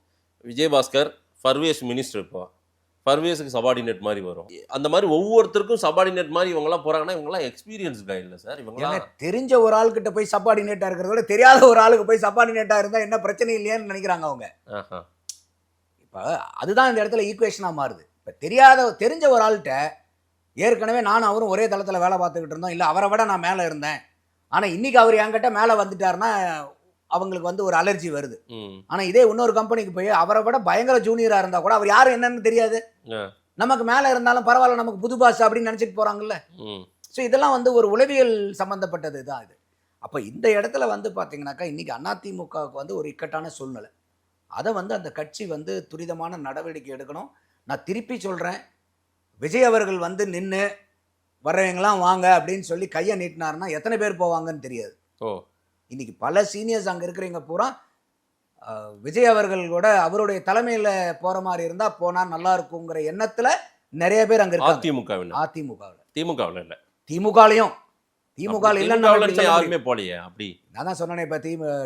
விஜயபாஸ்கர் பர்வேஸ் மினிஸ்டர், இப்போ பர்வேஸுக்கு சபார்டினேட் மாதிரி வரும். அந்த மாதிரி ஒவ்வொருத்தருக்கும் சபார்டினேட் மாதிரி இவங்கெல்லாம் போகிறாங்கன்னா இவங்கெல்லாம் எக்ஸ்பீரியன்ஸ் கை இல்லை சார். இவங்க தெரிஞ்ச ஒரு ஆளுக்கிட்ட போய் சபார்டினேட்டாக இருக்கிறத விட தெரியாத ஒரு ஆளுக்கு போய் சபார்டினேட்டாக இருந்தால் என்ன பிரச்சனை இல்லையான்னு நினைக்கிறாங்க அவங்க. இப்போ அதுதான் இந்த இடத்துல ஈக்குவேஷனாக மாறுது. இப்போ தெரிஞ்ச ஒரு ஆள்கிட்ட ஏற்கனவே நானும் அவரும் ஒரே தளத்தில் வேலை பார்த்துக்கிட்டு இருந்தோம், இல்லை அவரை விட நான் மேலே இருந்தேன், ஆனா இன்னைக்கு அவர் என்கிட்ட மேல வந்துட்டாருன்னா அவங்களுக்கு வந்து ஒரு அலர்ஜி வருது. ம். ஆனா இதே இன்னொரு கம்பெனிக்கு போய் அவரை விட பயங்கர ஜூனியரா இருந்தா கூட அவர் யாரு என்னன்னு தெரியாது. ஆ. நமக்கு மேல இருந்தாலும் பரவாயில்ல, நமக்கு புது பாஸ் அப்படின்னு நினைச்சிட்டு போறாங்கல்ல. ம். ஸோ இதெல்லாம் வந்து ஒரு உளவியல் சம்பந்தப்பட்டது தான் இது. அப்ப இந்த இடத்துல வந்து பாத்தீங்கன்னாக்கா இன்னைக்கு அதிமுகவுக்கு வந்து ஒரு இக்கட்டான சூழ்நிலை. அதை வந்து அந்த கட்சி வந்து துரிதமான நடவடிக்கை எடுக்கணும். நான் திருப்பி சொல்றேன், விஜய் அவர்கள் வந்து நின்று வர்றவங்களாம் வாங்க அப்படின்னு சொல்லி கையை நீட்டினாருன்னா எத்தனை பேர் போவாங்கன்னு தெரியாது. ஓ. இன்னைக்கு பல சீனியர்ஸ் அங்கே இருக்கிறவங்க பூரா விஜய் அவர்கள் கூட அவருடைய தலைமையில் போற மாதிரி இருந்தா போனா நல்லா இருக்குங்கிற எண்ணத்துல நிறைய பேர் அங்க இருக்காங்க. அதிமுகவினர். அதிமுகவில் திமுகவில் இல்ல. திமுகலையும் திமுக இல்லைன்னு யாருமே போலையே அப்படி. நான் தான் சொன்னேன். இப்ப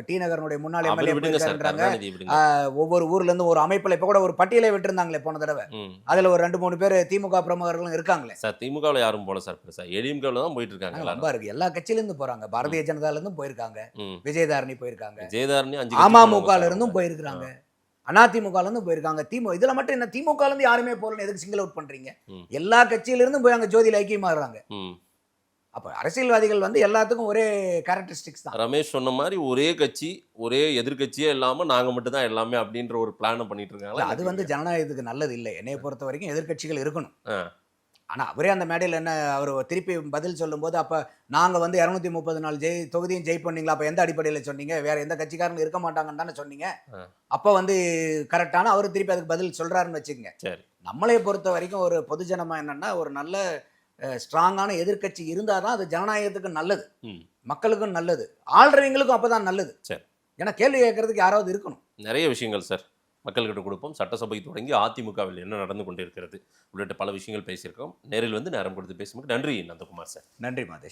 டி நகரனுடைய முன்னாள் அவரை எம்எல்ஏ விடுங்க சார், போயிருக்காங்க. கருணாநிதி விடுங்க. ஒவ்வொரு ஊர்ல இருந்து ஒரு அமைப்புல இப்ப கூட ஒரு பட்டியலை விட்டுருந்தாங்களே போன தடவை. ம். அதுல ஒரு 2-3 பேர் திமுக பிரமுகர்களும் இருக்காங்களே. சார் திமுகவில் யாரும் போல சார், பெருசா ஏடிஎம்கேல தான் போயிட்டு இருக்காங்க எல்லாரும். ரொம்ப இருக்கு. எல்லா கட்சியில இருந்து போறாங்க. பாரதிய ஜனதால இருந்தும் போயிருக்காங்க, ம். விஜயதாரணி போயிருக்காங்க, ஜெயதாரணி 5 அமமுகல இருந்தும் போயிருக்காங்க, அதிமுகல இருந்தும் போயிருக்காங்க. இதுல மட்டும் என்ன திமுகல இருந்து யாருமே போறல, எதுக்கு சிங்கிள் அவுட் பண்றீங்க? ம். எல்லா கட்சியில இருந்தும் போய் அங்க ஜோதியில ஐக்கியமாகறாங்க. ம். அப்ப அரசியல்வாதிகள் வந்து எல்லாத்துக்கும் ஒரே கேரக்டரிஸ்டிக்ஸ் தான். ரமேஷ் சொன்ன மாதிரி ஒரே கட்சி ஒரே எதிர்கட்சியே இல்லாம நாங்க மட்டும் தான் எல்லாமே அப்படின்ற ஒரு பிளான பண்ணிட்டு இருக்காங்க. அது வந்து ஜனநாயகத்துக்கு நல்லது இல்லை. என்னைய பொறுத்த வரைக்கும் எதிர்கட்சிகள் இருக்கணும். ஆ. ஆனா அவரே அந்த மேடையில் என்ன அவர் திருப்பி பதில் சொல்லும்போது, அப்ப நாங்க வந்து 230 நாள் தொகுதியும் ஜெயிப்பீங்களா, அப்ப எந்த அடிப்படையில் சொன்னீங்க, வேற எந்த கட்சிக்காரங்க இருக்க மாட்டாங்கன்னு தானே சொன்னீங்க. அப்ப வந்து கரெக்டான அவர் திருப்பி அதுக்கு பதில் சொல்றாருன்னு வச்சுக்கோங்க. சரி. நம்மளை பொறுத்த வரைக்கும் ஒரு பொதுஜனமா என்னன்னா, ஒரு நல்ல ஸ்ட்ராங்கான எதிர்க்கட்சி இருந்தாதான் அது ஜனநாயகத்துக்கு நல்லது, ம். மக்களுக்கும் நல்லது, ஆள்றவங்களுக்கும் அப்பதான் நல்லது. சரி. ஏன்னா கேள்வி கேட்கறதுக்கு யாராவது இருக்கணும். நிறைய விஷயங்கள் சார் மக்கள்கிட்ட கொடுப்போம். சட்டசபை தொடங்கி அதிமுகவில் என்ன நடந்து கொண்டிருக்கிறது உள்ளிட்ட பல விஷயங்கள் பேசியிருக்கோம். நேரில் வந்து நேரம் கொடுத்து பேசும்போது நன்றி நந்தகுமார் சார். நன்றி மாதேஷ்.